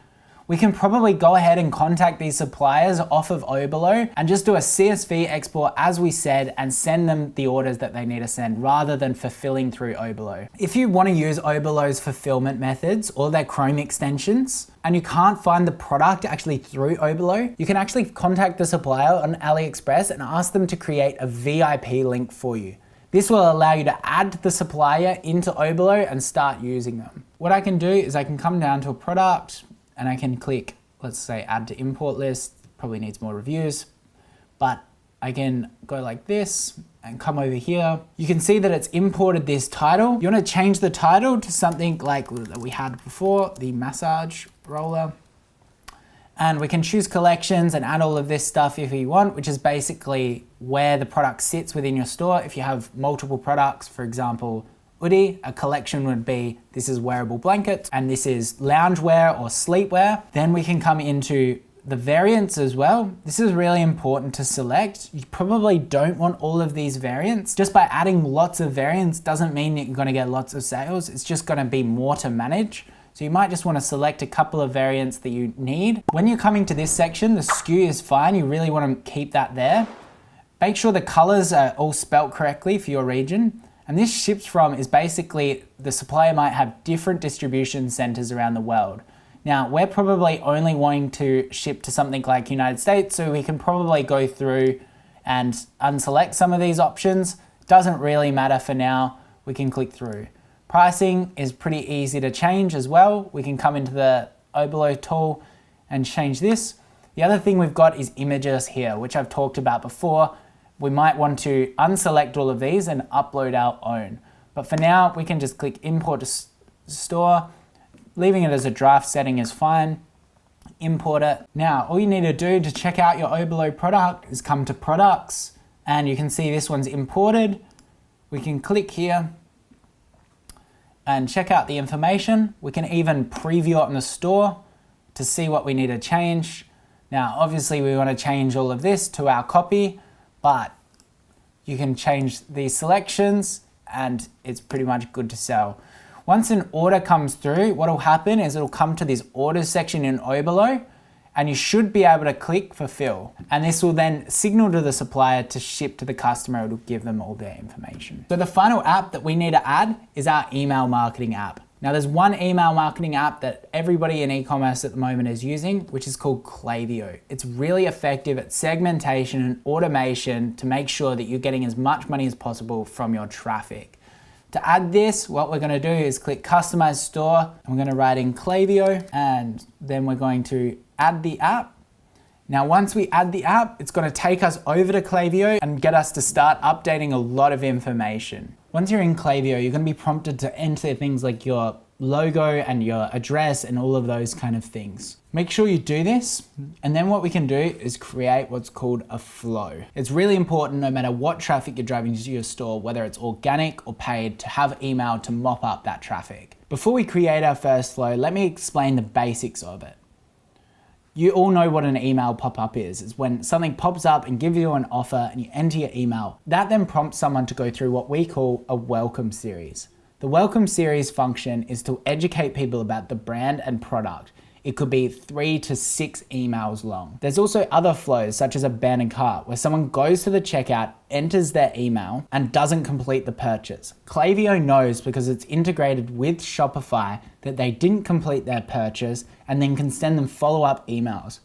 We can probably go ahead and contact these suppliers off of Oberlo and just do a CSV export as we said and send them the orders that they need to send rather than fulfilling through Oberlo. If you want to use Oberlo's fulfillment methods or their Chrome extensions and you can't find the product actually through Oberlo, you can actually contact the supplier on AliExpress and ask them to create a VIP link for you. This will allow you to add the supplier into Oberlo and start using them. What I can do is I can come down to a product, and I can click, let's say, add to import list, probably needs more reviews, but I can go like this and come over here. You can see that it's imported this title. You want to change the title to something like that we had before, the massage roller. And we can choose collections and add all of this stuff if you want, which is basically where the product sits within your store. If you have multiple products, for example, Oodie, a collection would be, this is wearable blankets and this is loungewear or sleepwear. Then we can come into the variants as well. This is really important to select. You probably don't want all of these variants. Just by adding lots of variants doesn't mean that you're gonna get lots of sales. It's just gonna be more to manage. So you might just wanna select a couple of variants that you need. When you're coming to this section, the SKU is fine. You really wanna keep that there. Make sure the colors are all spelt correctly for your region. And this ships from is basically the supplier might have different distribution centers around the world. Now, we're probably only wanting to ship to something like United States, so we can probably go through and unselect some of these options. Doesn't really matter for now, we can click through. Pricing is pretty easy to change as well. We can come into the Oberlo tool and change this. The other thing we've got is images here, which I've talked about before. We might want to unselect all of these and upload our own. But for now, we can just click import to store. Leaving it as a draft setting is fine. Import it. Now, all you need to do to check out your Oberlo product is come to products and you can see this one's imported. We can click here and check out the information. We can even preview it in the store to see what we need to change. Now, obviously we want to change all of this to our copy, but you can change these selections and it's pretty much good to sell. Once an order comes through, what will happen is it'll come to this orders section in Oberlo, and you should be able to click fulfill. And this will then signal to the supplier to ship to the customer. It'll give them all their information. So the final app that we need to add is our email marketing app. Now there's one email marketing app that everybody in e-commerce at the moment is using, which is called Klaviyo. It's really effective at segmentation and automation to make sure that you're getting as much money as possible from your traffic. To add this, what we're gonna do is click Customize Store, and we're gonna write in Klaviyo, and then we're going to add the app. Now, once we add the app, it's gonna take us over to Klaviyo and get us to start updating a lot of information. Once you're in Klaviyo, you're gonna be prompted to enter things like your logo and your address and all of those kind of things. Make sure you do this, and then what we can do is create what's called a flow. It's really important, no matter what traffic you're driving to your store, whether it's organic or paid, to have email to mop up that traffic. Before we create our first flow, let me explain the basics of it. You all know what an email pop-up is. It's when something pops up and gives you an offer and you enter your email. That then prompts someone to go through what we call a welcome series. The welcome series function is to educate people about the brand and product. It could be 3 to 6 emails long. There's also other flows, such as abandoned cart, where someone goes to the checkout, enters their email, and doesn't complete the purchase. Klaviyo knows, because it's integrated with Shopify, that they didn't complete their purchase and then can send them follow-up emails.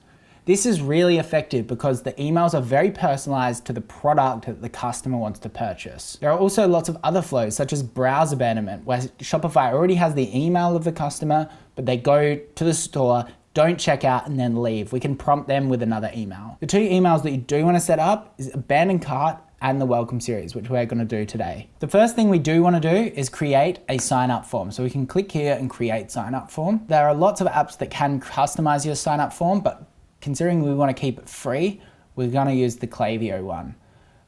This is really effective because the emails are very personalized to the product that the customer wants to purchase. There are also lots of other flows, such as browse abandonment, where Shopify already has the email of the customer, but they go to the store, don't check out, and then leave. We can prompt them with another email. The 2 emails that you do want to set up is abandoned cart and the welcome series, which we're going to do today. The first thing we do want to do is create a sign up form. So we can click here and create sign up form. There are lots of apps that can customize your sign up form, but considering we want to keep it free, we're going to use the Klaviyo one.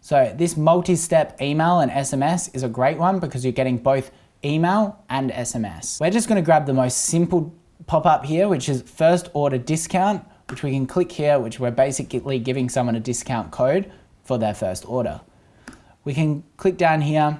So this multi-step email and SMS is a great one because you're getting both email and SMS. We're just going to grab the most simple pop-up here, which is first order discount, which we can click here, which we're basically giving someone a discount code for their first order. We can click down here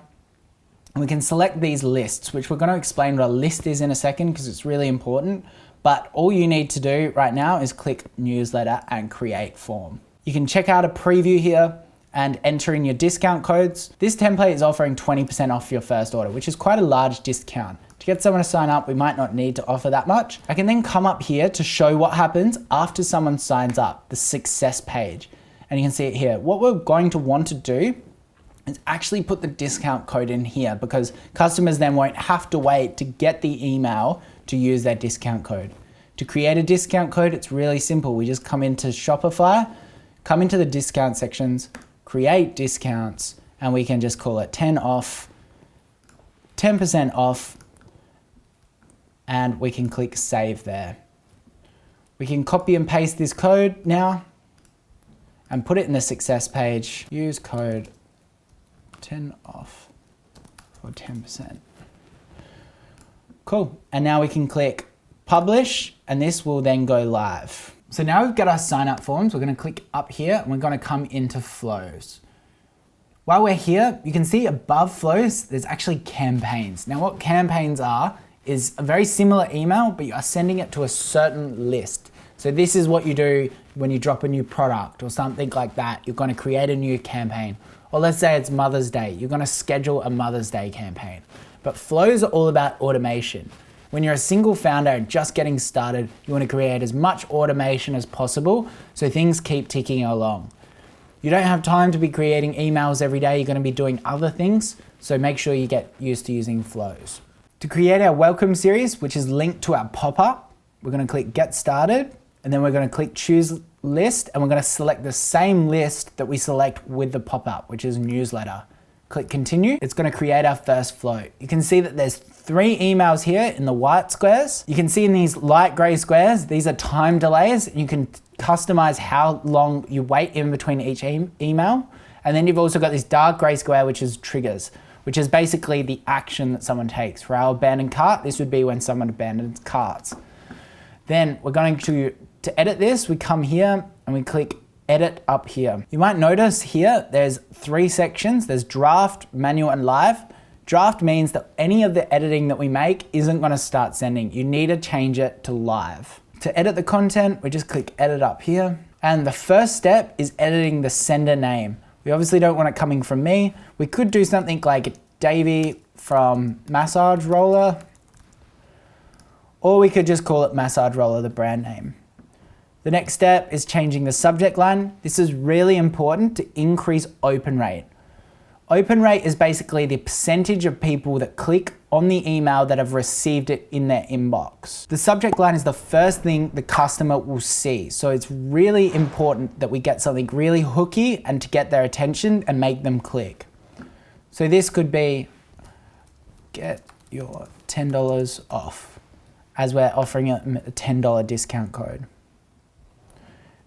and we can select these lists, which we're going to explain what a list is in a second because it's really important. But all you need to do right now is click newsletter and create form. You can check out a preview here and enter in your discount codes. This template is offering 20% off your first order, which is quite a large discount. To get someone to sign up, we might not need to offer that much. I can then come up here to show what happens after someone signs up, the success page. And you can see it here. What we're going to want to do is actually put the discount code in here because customers then won't have to wait to get the email to use their discount code. To create a discount code, it's really simple. We just come into Shopify, come into the discount sections, create discounts, and we can just call it 10 off, 10% off, and we can click save there. We can copy and paste this code now and put it in the success page. Use code 10 off for 10%. Cool, and now we can click publish and this will then go live. So now we've got our sign up forms, we're gonna click up here and we're gonna come into flows. While we're here, you can see above flows, there's actually campaigns. Now what campaigns are is a very similar email, but you are sending it to a certain list. So this is what you do when you drop a new product or something like that. You're gonna create a new campaign. Or let's say it's Mother's Day, you're gonna schedule a Mother's Day campaign. But flows are all about automation. When you're a single founder and just getting started, you want to create as much automation as possible so things keep ticking along. You don't have time to be creating emails every day, you're going to be doing other things, so make sure you get used to using flows. To create our welcome series, which is linked to our pop-up, we're going to click get started, and then we're going to click choose list, and we're going to select the same list that we select with the pop-up, which is newsletter. Click continue. It's going to create our first flow. You can see that there's 3 emails here in the white squares. You can see in these light gray squares, these are time delays. You can customize how long you wait in between each email. And then you've also got this dark gray square, which is triggers. which is basically the action that someone takes. For our abandoned cart, this would be when someone abandons carts. Then we're going to edit this, we come here and we click edit up here. You might notice here, there's 3 sections. There's draft, manual, and live. Draft means that any of the editing that we make isn't gonna start sending. You need to change it to live. To edit the content, we just click edit up here. And the first step is editing the sender name. We obviously don't want it coming from me. We could do something like Davie from Massage Roller, or we could just call it Massage Roller, the brand name. The next step is changing the subject line. This is really important to increase open rate. Open rate is basically the percentage of people that click on the email that have received it in their inbox. The subject line is the first thing the customer will see. So it's really important that we get something really hooky and to get their attention and make them click. So this could be, get your $10 off, as we're offering a $10 discount code.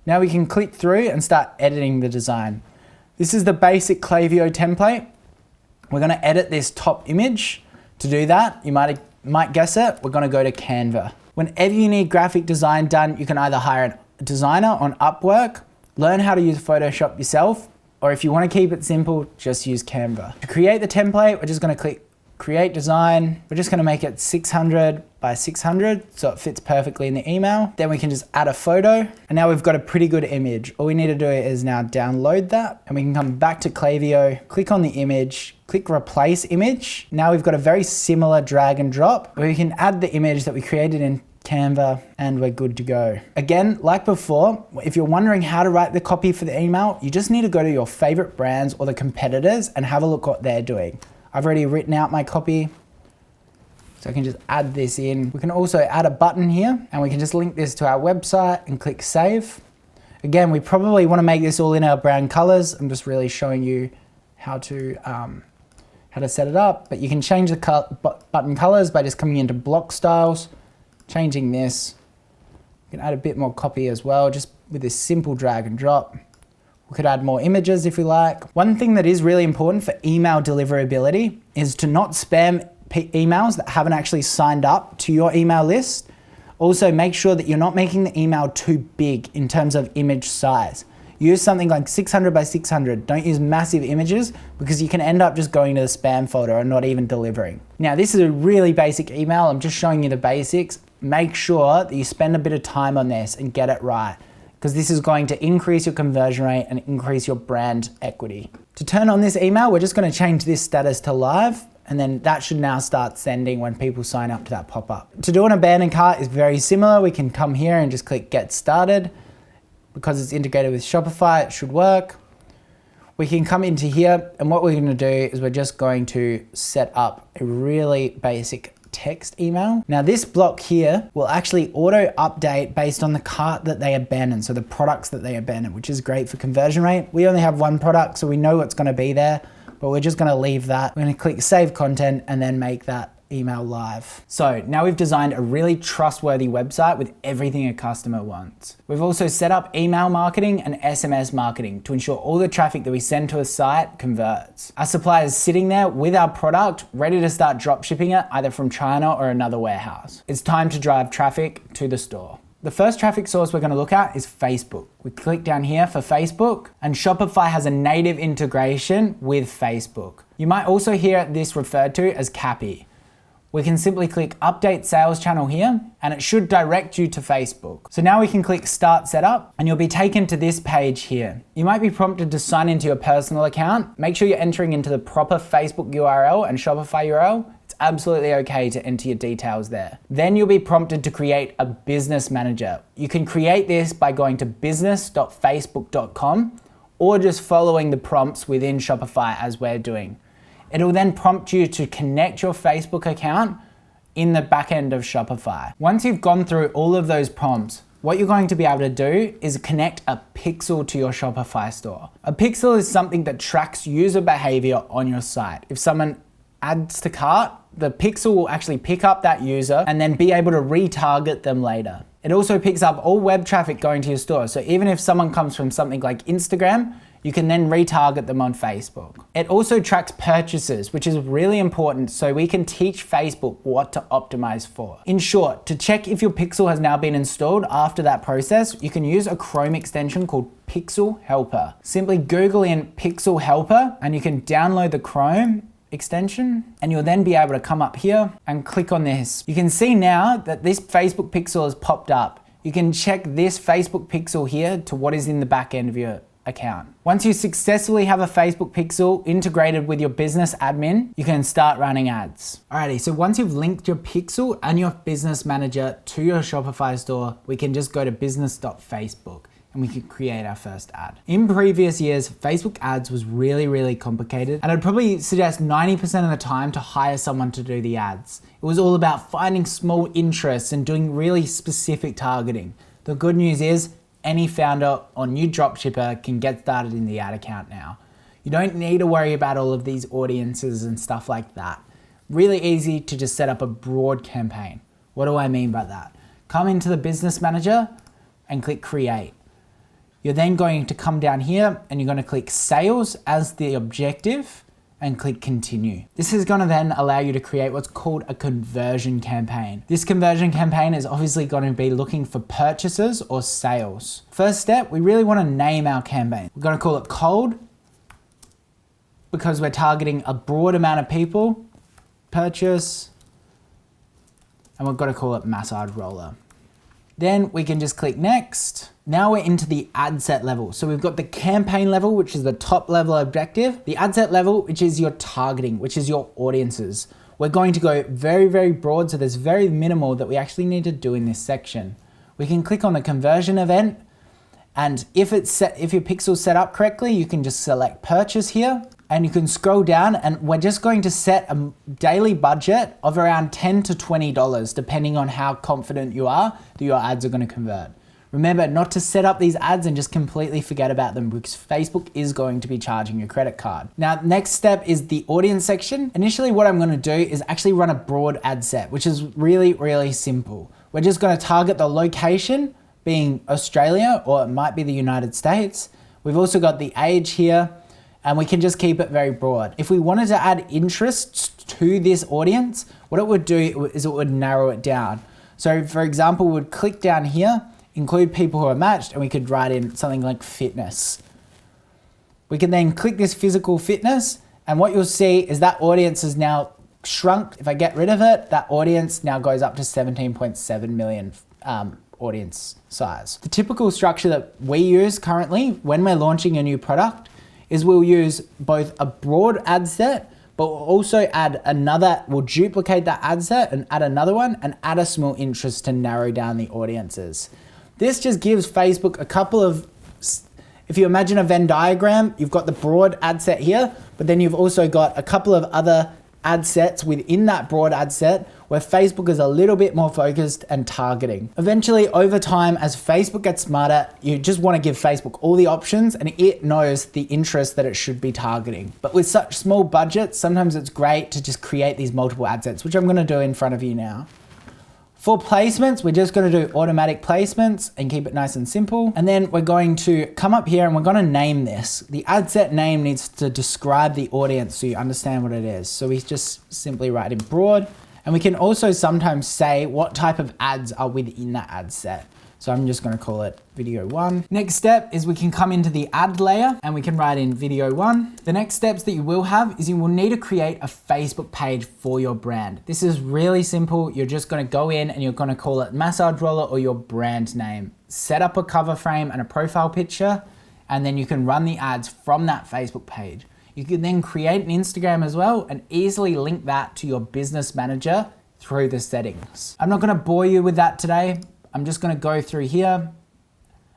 Now we can click through and start editing the design. This is the basic Klaviyo template. We're gonna edit this top image. To do that, you might guess it, we're gonna go to Canva. Whenever you need graphic design done, you can either hire a designer on Upwork, learn how to use Photoshop yourself, or if you wanna keep it simple, just use Canva. To create the template, we're just gonna click create design. We're just gonna make it 600 by 600 so it fits perfectly in the email. Then we can just add a photo and now we've got a pretty good image. All we need to do is now download that and we can come back to Klaviyo, click on the image, click replace image. Now we've got a very similar drag and drop where we can add the image that we created in Canva and we're good to go. Again, like before, if you're wondering how to write the copy for the email, you just need to go to your favorite brands or the competitors and have a look what they're doing. I've already written out my copy, so I can just add this in. We can also add a button here and we can just link this to our website and click save. Again, we probably want to make this all in our brand colors. I'm just really showing you how to set it up, but you can change the button colors by just coming into block styles, changing this. You can add a bit more copy as well, just with this simple drag and drop. We could add more images if we like. One thing that is really important for email deliverability is to not spam emails that haven't actually signed up to your email list. Also, make sure that you're not making the email too big in terms of image size. Use something like 600 by 600. Don't use massive images because you can end up just going to the spam folder and not even delivering. Now, this is a really basic email. I'm just showing you the basics. Make sure that you spend a bit of time on this and get it right, because this is going to increase your conversion rate and increase your brand equity. To turn on this email, we're just going to change this status to live, and then that should now start sending when people sign up to that pop-up. To do an abandoned cart is very similar. We can come here and just click get started. Because it's integrated with Shopify, it should work. We can come into here, and what we're going to do is we're just going to set up a really basic text email. Now this block here will actually auto update based on the cart that they abandoned, so the products that they abandoned, which is great for conversion rate. We only have one product, so we know what's going to be there, but we're just going to leave that. We're going to click save content and then make that email live. So now we've designed a really trustworthy website with everything a customer wants. We've also set up email marketing and SMS marketing to ensure all the traffic that we send to a site converts. Our supplier is sitting there with our product, ready to start drop shipping it either from China or another warehouse. It's time to drive traffic to the store. The first traffic source we're going to look at is Facebook. We click down here for Facebook, and Shopify has a native integration with Facebook. You might also hear this referred to as CAPI. We can simply click update sales channel here and it should direct you to Facebook. So now we can click start setup and you'll be taken to this page here. You might be prompted to sign into your personal account. Make sure you're entering into the proper Facebook URL and Shopify URL. It's absolutely okay to enter your details there. Then you'll be prompted to create a business manager. You can create this by going to business.facebook.com or just following the prompts within Shopify as we're doing. It'll then prompt you to connect your Facebook account in the back end of Shopify. Once you've gone through all of those prompts, what you're going to be able to do is connect a pixel to your Shopify store. A pixel is something that tracks user behavior on your site. If someone adds to cart, the pixel will actually pick up that user and then be able to retarget them later. It also picks up all web traffic going to your store. So even if someone comes from something like Instagram, you can then retarget them on Facebook. It also tracks purchases, which is really important so we can teach Facebook what to optimize for. In short, to check if your pixel has now been installed after that process, you can use a Chrome extension called Pixel Helper. Simply Google in Pixel Helper and you can download the Chrome extension, and you'll then be able to come up here and click on this. You can see now that this Facebook pixel has popped up. You can check this Facebook pixel here to what is in the back end of your account. Once you successfully have a Facebook pixel integrated with your business admin, you can start running ads. Alrighty, so once you've linked your pixel and your business manager to your Shopify store, we can just go to business.facebook. And we could create our first ad. In previous years, Facebook ads was really complicated, and I'd probably suggest 90% of the time to hire someone to do the ads. It was all about finding small interests and doing really specific targeting. The good news is any founder or new dropshipper can get started in the ad account now. You don't need to worry about all of these audiences and stuff like that. Really easy to just set up a broad campaign. What do I mean by that? Come into the business manager and click create. You're then going to come down here and you're going to click sales as the objective and click continue. This is going to then allow you to create what's called a conversion campaign. This conversion campaign is obviously going to be looking for purchases or sales. First step, we really want to name our campaign. We're going to call it cold because we're targeting a broad amount of people, purchase, and we've got to call it massage roller. Then we can just click next. Now we're into the ad set level. So we've got the campaign level, which is the top level objective. The ad set level, which is your targeting, which is your audiences. We're going to go very broad, so there's very minimal that we actually need to do in this section. We can click on the conversion event, and if your pixel's set up correctly, you can just select purchase here, and you can scroll down, and we're just going to set a daily budget of around $10 to $20, depending on how confident you are that your ads are going to convert. Remember not to set up these ads and just completely forget about them because Facebook is going to be charging your credit card. Now, next step is the audience section. Initially, what I'm going to do is actually run a broad ad set, which is really simple. We're just going to target the location being Australia, or it might be the United States. We've also got the age here, and we can just keep it very broad. If we wanted to add interests to this audience, what it would do is it would narrow it down. So for example, we'd click down here, include people who are matched, and we could write in something like fitness. We can then click this physical fitness, and what you'll see is that audience is now shrunk. If I get rid of it, that audience now goes up to 17.7 million audience size. The typical structure that we use currently when we're launching a new product is we'll use both a broad ad set, but we'll also add another, we'll duplicate that ad set and add another one and add a small interest to narrow down the audiences. This just gives Facebook a couple of, if you imagine a Venn diagram, you've got the broad ad set here, but then you've also got a couple of other ad sets within that broad ad set where Facebook is a little bit more focused and targeting. Eventually, over time, as Facebook gets smarter, you just want to give Facebook all the options and it knows the interest that it should be targeting. But with such small budgets, sometimes it's great to just create these multiple ad sets, which I'm going to do in front of you now. For placements, we're just going to do automatic placements and keep it nice and simple. And then we're going to come up here and we're going to name this. The ad set name needs to describe the audience so you understand what it is. So we just simply write in broad, and we can also sometimes say what type of ads are within that ad set. So I'm just going to call it video 1. Next step is we can come into the ad layer and we can write in video 1. The next steps that you will have is you will need to create a Facebook page for your brand. This is really simple. You're just going to go in and you're going to call it massage roller or your brand name. Set up a cover frame and a profile picture, and then you can run the ads from that Facebook page. You can then create an Instagram as well and easily link that to your business manager through the settings. I'm not going to bore you with that today. I'm just going to go through here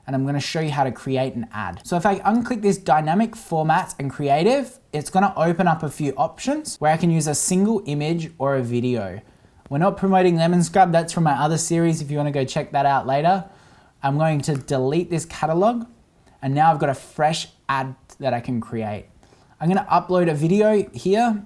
and I'm going to show you how to create an ad. So if I unclick this dynamic format and creative, it's going to open up a few options where I can use a single image or a video. We're not promoting Lemon Scrub. That's from my other series. If you want to go check that out later, I'm going to delete this catalog. And now I've got a fresh ad that I can create. I'm going to upload a video here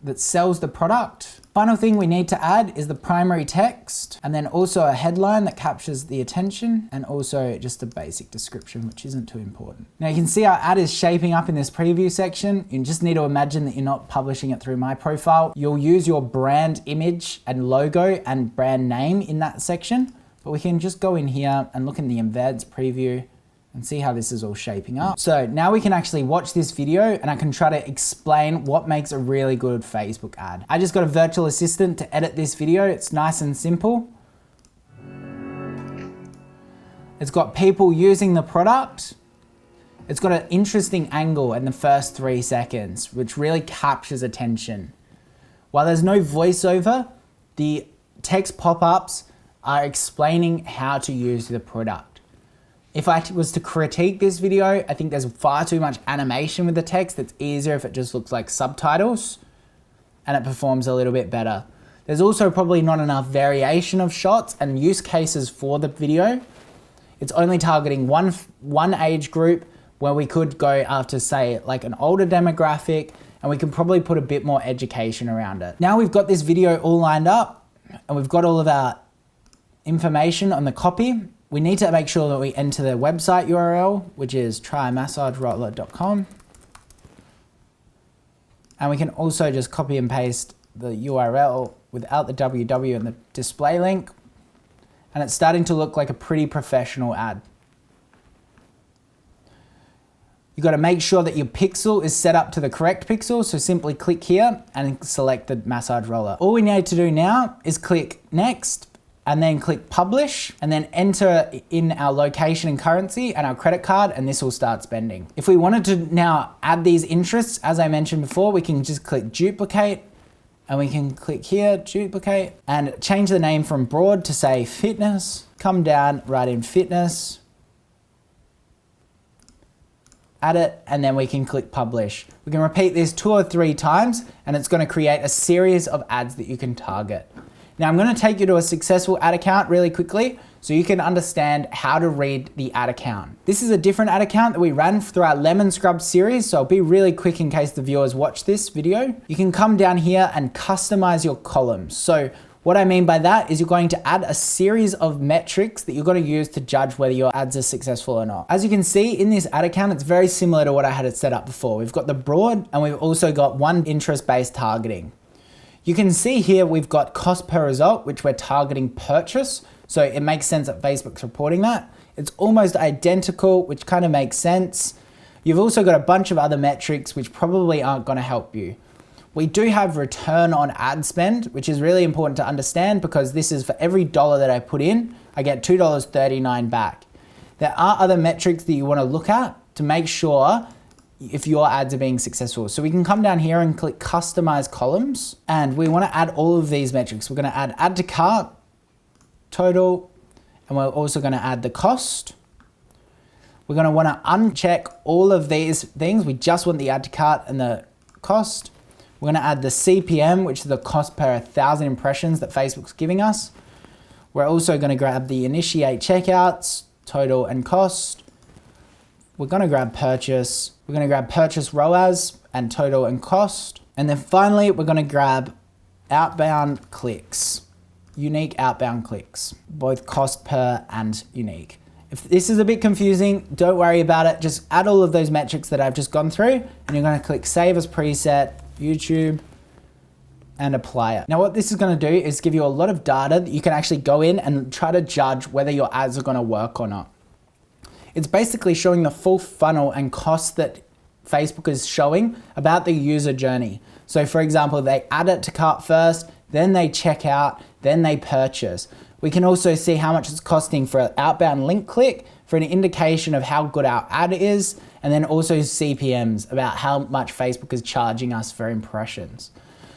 that sells the product. Final thing we need to add is the primary text, and then also a headline that captures the attention, and also just a basic description, which isn't too important. Now you can see our ad is shaping up in this preview section. You just need to imagine that you're not publishing it through my profile. You'll use your brand image and logo and brand name in that section, but we can just go in here and look in the embeds preview and see how this is all shaping up. So now we can actually watch this video and I can try to explain what makes a really good Facebook ad. I just got a virtual assistant to edit this video. It's nice and simple. It's got people using the product. It's got an interesting angle in the first 3 seconds, which really captures attention. While there's no voiceover, the text pop-ups are explaining how to use the product. If I was to critique this video, I think there's far too much animation with the text. It's easier if it just looks like subtitles and it performs a little bit better. There's also probably not enough variation of shots and use cases for the video. It's only targeting one age group, where we could go after, say, like an older demographic, and we can probably put a bit more education around it. Now we've got this video all lined up and we've got all of our information on the copy. We need to make sure that we enter the website URL, which is trymassageroller.com. And we can also just copy and paste the URL without the www and the display link. And it's starting to look like a pretty professional ad. You've got to make sure that your pixel is set up to the correct pixel. So simply click here and select the massage roller. All we need to do now is click next, and then click publish, and then enter in our location and currency and our credit card, and this will start spending. If we wanted to now add these interests, as I mentioned before, we can just click duplicate, and we can click here, duplicate, and change the name from broad to say fitness, come down, write in fitness, add it, and then we can click publish. We can repeat this 2 or 3 times, and it's gonna create a series of ads that you can target. Now I'm going to take you to a successful ad account really quickly so you can understand how to read the ad account. This is a different ad account that we ran through our Lemon Scrub series, so I'll be really quick in case the viewers watch this video. You can come down here and customize your columns. So what I mean by that is you're going to add a series of metrics that you're going to use to judge whether your ads are successful or not. As you can see in this ad account, it's very similar to what I had it set up before. We've got the broad and we've also got one interest-based targeting. You can see here we've got cost per result, which we're targeting purchase. So it makes sense that Facebook's reporting that. It's almost identical, which kind of makes sense. You've also got a bunch of other metrics which probably aren't going to help you. We do have return on ad spend, which is really important to understand because this is for every dollar that I put in, I get $2.39 back. There are other metrics that you want to look at to make sure if your ads are being successful. So we can come down here and click customize columns, and we want to add all of these metrics. We're going to add to cart, total, and we're also going to add the cost. We're going to want to uncheck all of these things. We just want the add to cart and the cost. We're going to add the CPM, which is the cost per 1,000 impressions that Facebook's giving us. We're also going to grab the initiate checkouts, total and cost. We're going to grab purchase. We're going to grab purchase ROAS and total and cost. And then finally, we're going to grab outbound clicks, unique outbound clicks, both cost per and unique. If this is a bit confusing, don't worry about it. Just add all of those metrics that I've just gone through, and you're going to click save as preset, YouTube, and apply it. Now what this is going to do is give you a lot of data that you can actually go in and try to judge whether your ads are going to work or not. It's basically showing the full funnel and cost that Facebook is showing about the user journey. So for example, they add it to cart first, then they check out, then they purchase. We can also see how much it's costing for an outbound link click for an indication of how good our ad is, and then also CPMs about how much Facebook is charging us for impressions.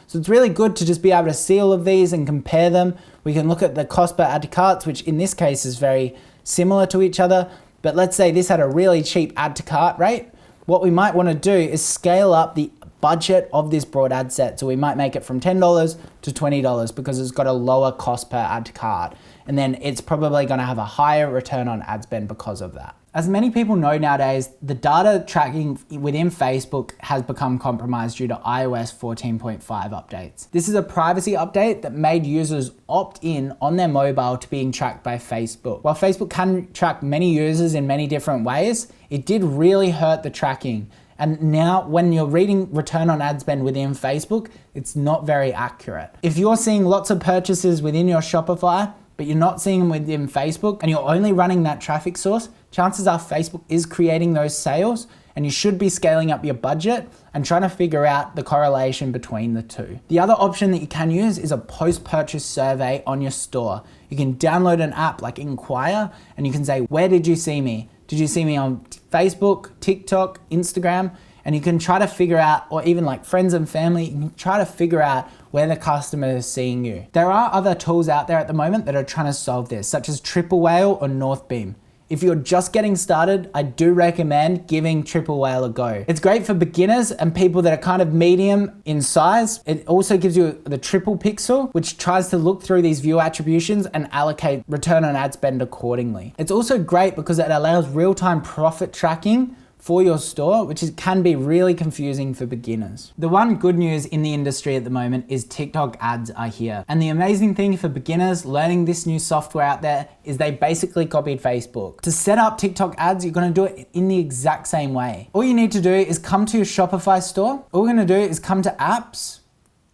So it's really good to just be able to see all of these and compare them. We can look at the cost per add to carts, which in this case is very similar to each other. But let's say this had a really cheap add to cart rate. What we might want to do is scale up the budget of this broad ad set. So we might make it from $10 to $20 because it's got a lower cost per add to cart. And then it's probably going to have a higher return on ad spend because of that. As many people know nowadays, the data tracking within Facebook has become compromised due to iOS 14.5 updates. This is a privacy update that made users opt in on their mobile to being tracked by Facebook. While Facebook can track many users in many different ways, it did really hurt the tracking. And now when you're reading return on ad spend within Facebook, it's not very accurate. If you're seeing lots of purchases within your Shopify, but you're not seeing them within Facebook and you're only running that traffic source, chances are Facebook is creating those sales, and you should be scaling up your budget and trying to figure out the correlation between the two. The other option that you can use is a post-purchase survey on your store. You can download an app like Inquire and you can say, where did you see me? Did you see me on Facebook, TikTok, Instagram? And you can try to figure out, or even like friends and family, you can try to figure out where the customer is seeing you. There are other tools out there at the moment that are trying to solve this, such as Triple Whale or Northbeam. If you're just getting started, I do recommend giving Triple Whale a go. It's great for beginners and people that are kind of medium in size. It also gives you the triple pixel, which tries to look through these view attributions and allocate return on ad spend accordingly. It's also great because it allows real-time profit tracking for your store, which can be really confusing for beginners. The one good news in the industry at the moment is TikTok ads are here. And the amazing thing for beginners learning this new software out there is they basically copied Facebook. To set up TikTok ads, you're gonna do it in the exact same way. All you need to do is come to your Shopify store. All we're gonna do is come to apps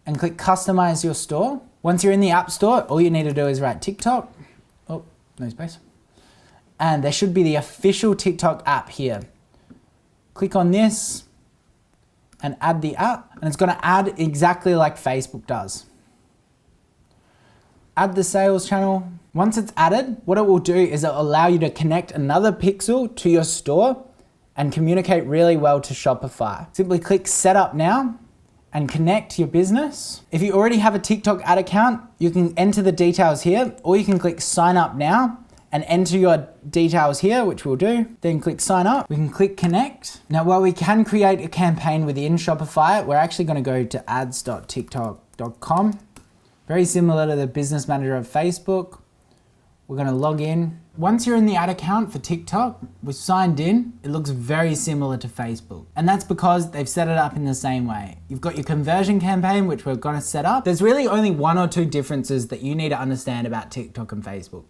and click customize your store. Once you're in the app store, all you need to do is write TikTok. Oh, no space. And there should be the official TikTok app here. Click on this and add the app, and it's gonna add exactly like Facebook does. Add the sales channel. Once it's added, what it will do is it'll allow you to connect another pixel to your store and communicate really well to Shopify. Simply click set up now and connect your business. If you already have a TikTok ad account, you can enter the details here, or you can click sign up now and enter your details here, which we'll do. Then click sign up. We can click connect. Now, while we can create a campaign within Shopify, we're actually gonna go to ads.tiktok.com. Very similar to the business manager of Facebook. We're gonna log in. Once you're in the ad account for TikTok, we're signed in, it looks very similar to Facebook. And that's because they've set it up in the same way. You've got your conversion campaign, which we're gonna set up. There's really only one or two differences that you need to understand about TikTok and Facebook.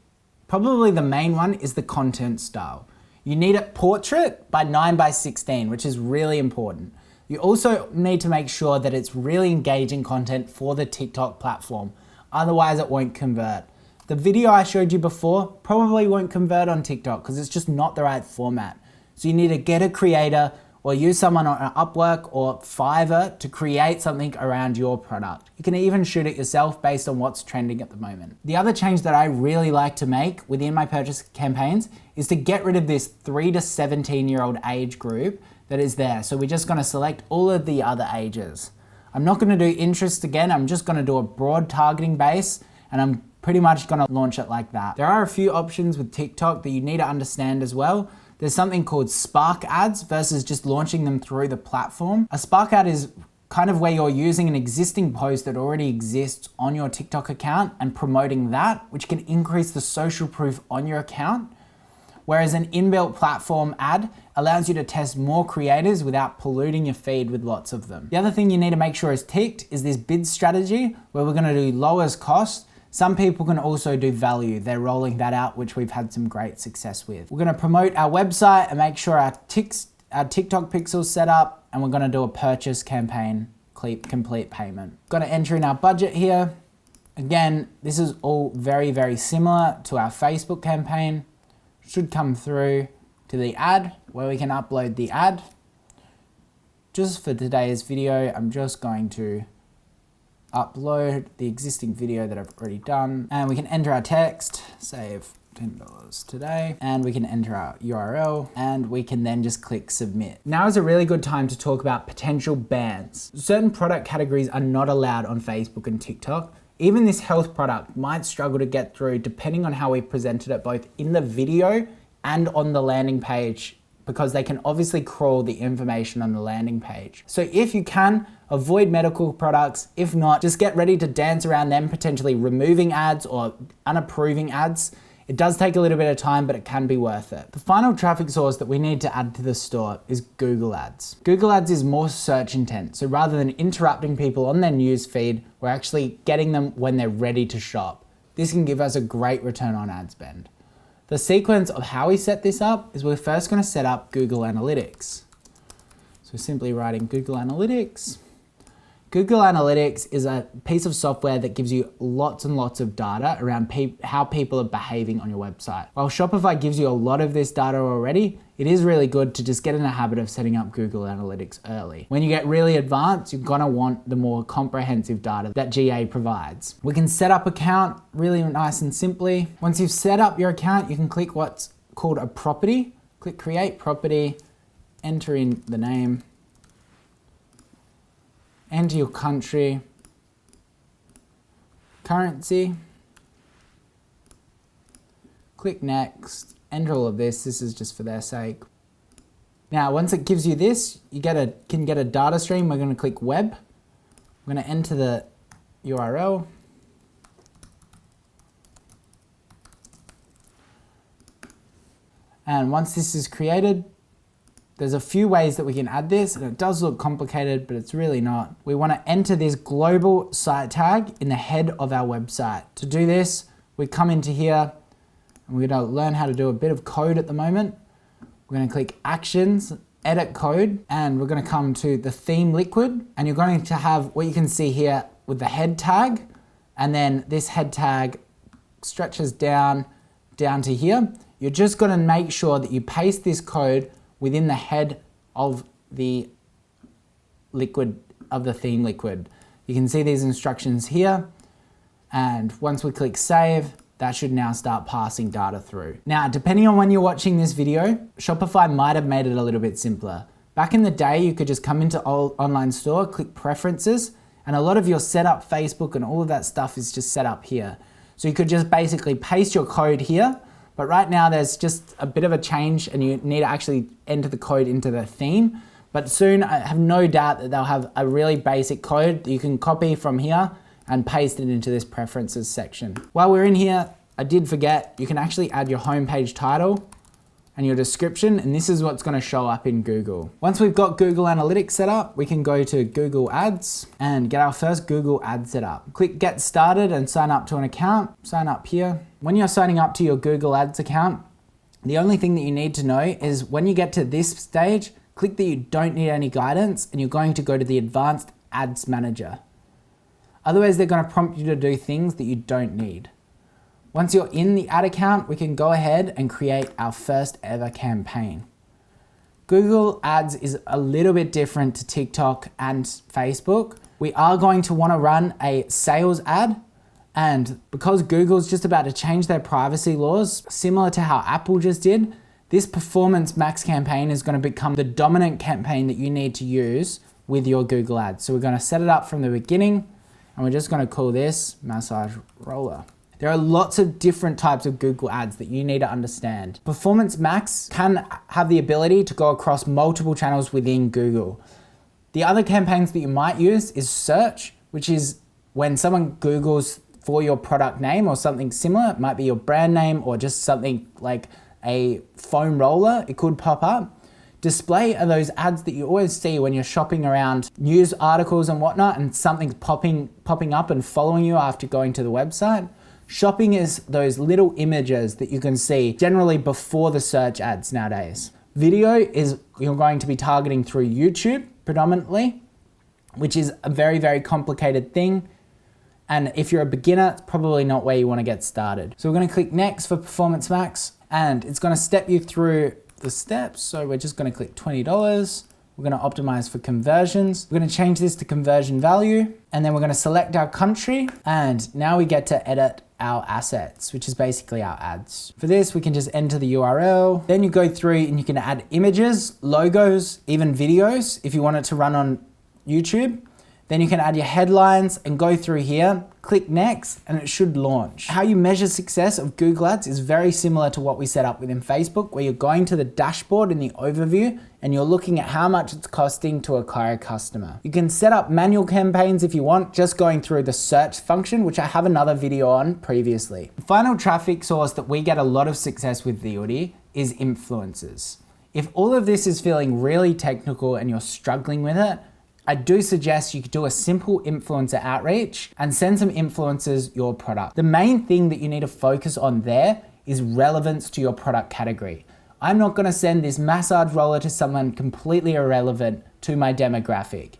Probably the main one is the content style. You need a portrait by 9:16, which is really important. You also need to make sure that it's really engaging content for the TikTok platform. Otherwise it won't convert. The video I showed you before probably won't convert on TikTok because it's just not the right format. So you need to get a creator or use someone on Upwork or Fiverr to create something around your product. You can even shoot it yourself based on what's trending at the moment. The other change that I really like to make within my purchase campaigns is to get rid of this 3 to 17-year-old age group that is there. So we're just gonna select all of the other ages. I'm not gonna do interest again, I'm just gonna do a broad targeting base, and I'm pretty much gonna launch it like that. There are a few options with TikTok that you need to understand as well. There's something called Spark ads versus just launching them through the platform. A Spark ad is kind of where you're using an existing post that already exists on your TikTok account and promoting that, which can increase the social proof on your account. Whereas an inbuilt platform ad allows you to test more creators without polluting your feed with lots of them. The other thing you need to make sure is ticked is this bid strategy, where we're gonna do lowest cost. Some people can also do value. They're rolling that out, which we've had some great success with. We're gonna promote our website and make sure our TikTok pixels set up, and we're gonna do a purchase campaign, complete payment. Gonna enter in our budget here. Again, this is all very, very similar to our Facebook campaign. Should come through to the ad where we can upload the ad. Just for today's video, I'm just going to upload the existing video that I've already done, and we can enter our text, save $10 today, and we can enter our URL, and we can then just click submit. Now is a really good time to talk about potential bans. Certain product categories are not allowed on Facebook and TikTok. Even this health product might struggle to get through depending on how we presented it both in the video and on the landing page, because they can obviously crawl the information on the landing page. So if you can, avoid medical products. If not, just get ready to dance around them potentially removing ads or unapproving ads It does take a little bit of time, but it can be worth it. The final traffic source that we need to add to the store is Google Ads. Google Ads is more search intent. So rather than interrupting people on their news feed, we're actually getting them when they're ready to shop. This can give us a great return on ad spend. The sequence of how we set this up is we're first going to set up Google Analytics. So simply writing Google Analytics. Google Analytics is a piece of software that gives you lots and lots of data around how people are behaving on your website. While Shopify gives you a lot of this data already, it is really good to just get in the habit of setting up Google Analytics early. When you get really advanced, you're gonna want the more comprehensive data that GA provides. We can set up account really nice and simply. Once you've set up your account, you can click what's called a property. Click create property, enter in the name, enter your country, currency, click next, enter all of this. This is just for their sake. Now, once it gives you this, you can get a data stream. We're gonna click web. We're gonna enter the URL. And once this is created, there's a few ways that we can add this, and it does look complicated, but it's really not. We want to enter this global site tag in the head of our website. To do this, we come into here, and we're going to learn how to do a bit of code at the moment. We're going to click Actions, Edit Code, and we're going to come to the theme liquid, and you're going to have what you can see here with the head tag, and then this head tag stretches down to here. You're just going to make sure that you paste this code within the head of the liquid, of the theme liquid. You can see these instructions here, and once we click save, that should now start passing data through. Now, depending on when you're watching this video, Shopify might have made it a little bit simpler. Back in the day, you could just come into online store, click preferences, and a lot of your setup, Facebook and all of that stuff is just set up here. So you could just basically paste your code here. But right now there's just a bit of a change and you need to actually enter the code into the theme. But soon I have no doubt that they'll have a really basic code that you can copy from here and paste it into this preferences section. While we're in here, I did forget, you can actually add your homepage title and your description, and this is what's going to show up in Google. Once we've got Google Analytics set up, we can go to Google Ads and get our first Google ad set up. Click Get Started and sign up to an account. Sign up here. When you're signing up to your Google Ads account, the only thing that you need to know is when you get to this stage, click that you don't need any guidance and you're going to go to the Advanced Ads Manager. Otherwise, they're going to prompt you to do things that you don't need. Once you're in the ad account, we can go ahead and create our first ever campaign. Google Ads is a little bit different to TikTok and Facebook. We are going to want to run a sales ad, and because Google's just about to change their privacy laws, similar to how Apple just did, this Performance Max campaign is going to become the dominant campaign that you need to use with your Google Ads. So we're going to set it up from the beginning, and we're just going to call this Massage Roller. There are lots of different types of Google Ads that you need to understand. Performance Max can have the ability to go across multiple channels within Google. The other campaigns that you might use is search, which is when someone Googles for your product name or something similar. It might be your brand name or just something like a foam roller. It could pop up. Display are those ads that you always see when you're shopping around news articles and whatnot, and something's popping up and following you after going to the website. Shopping is those little images that you can see generally before the search ads nowadays. Video is you're going to be targeting through YouTube predominantly, which is a very, very complicated thing. And if you're a beginner, it's probably not where you want to get started. So we're going to click next for Performance Max, and it's going to step you through the steps. So we're just going to click $20. We're going to optimize for conversions. We're going to change this to conversion value, and then we're going to select our country. And now we get to edit our assets, which is basically our ads. For this, we can just enter the URL. Then you go through and you can add images, logos, even videos if you want it to run on YouTube. Then you can add your headlines and go through here, click next, and it should launch. How you measure success of Google Ads is very similar to what we set up within Facebook, where you're going to the dashboard in the overview and you're looking at how much it's costing to acquire a customer. You can set up manual campaigns if you want, just going through the search function, which I have another video on previously. The final traffic source that we get a lot of success with the Oodie is influencers. If all of this is feeling really technical and you're struggling with it, I do suggest you could do a simple influencer outreach and send some influencers your product. The main thing that you need to focus on there is relevance to your product category. I'm not gonna send this massage roller to someone completely irrelevant to my demographic.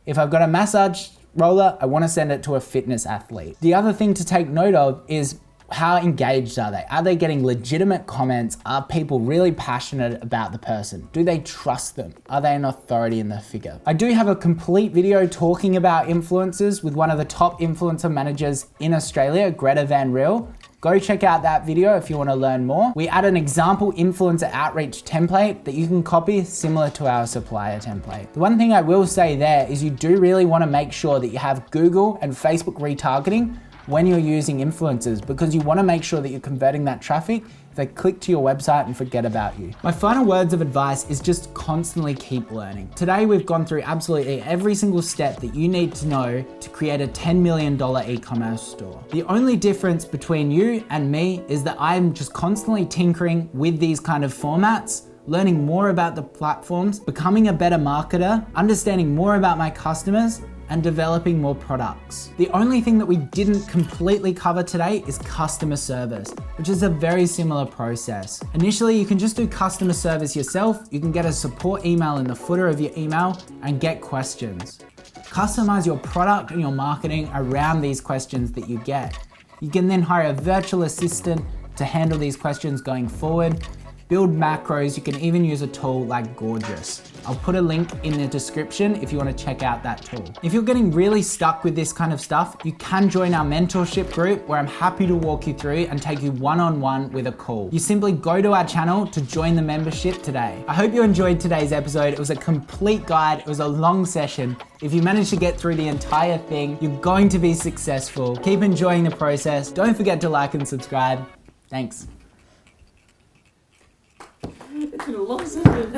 If I've got a massage roller, I wanna send it to a fitness athlete. The other thing to take note of is how engaged are they? Are they getting legitimate comments? Are people really passionate about the person? Do they trust them? Are they an authority in the figure? I do have a complete video talking about influencers with one of the top influencer managers in Australia, Greta Van Riel. Go check out that video if you want to learn more. We add an example influencer outreach template that you can copy similar to our supplier template. The one thing I will say there is you do really want to make sure that you have Google and Facebook retargeting when you're using influencers, because you want to make sure that you're converting that traffic if they click to your website and forget about you. My final words of advice is just constantly keep learning. Today we've gone through absolutely every single step that you need to know to create a $10 million e-commerce store. The only difference between you and me is that I'm just constantly tinkering with these kind of formats, learning more about the platforms, becoming a better marketer, understanding more about my customers, and developing more products. The only thing that we didn't completely cover today is customer service, which is a very similar process. Initially, you can just do customer service yourself. You can get a support email in the footer of your email and get questions. Customize your product and your marketing around these questions that you get. You can then hire a virtual assistant to handle these questions going forward. Build macros. You can even use a tool like Gorgeous. I'll put a link in the description if you want to check out that tool. If you're getting really stuck with this kind of stuff, you can join our mentorship group where I'm happy to walk you through and take you one-on-one with a call. You simply go to our channel to join the membership today. I hope you enjoyed today's episode. It was a complete guide. It was a long session. If you manage to get through the entire thing, you're going to be successful. Keep enjoying the process. Don't forget to like and subscribe. Thanks. It's been a long session.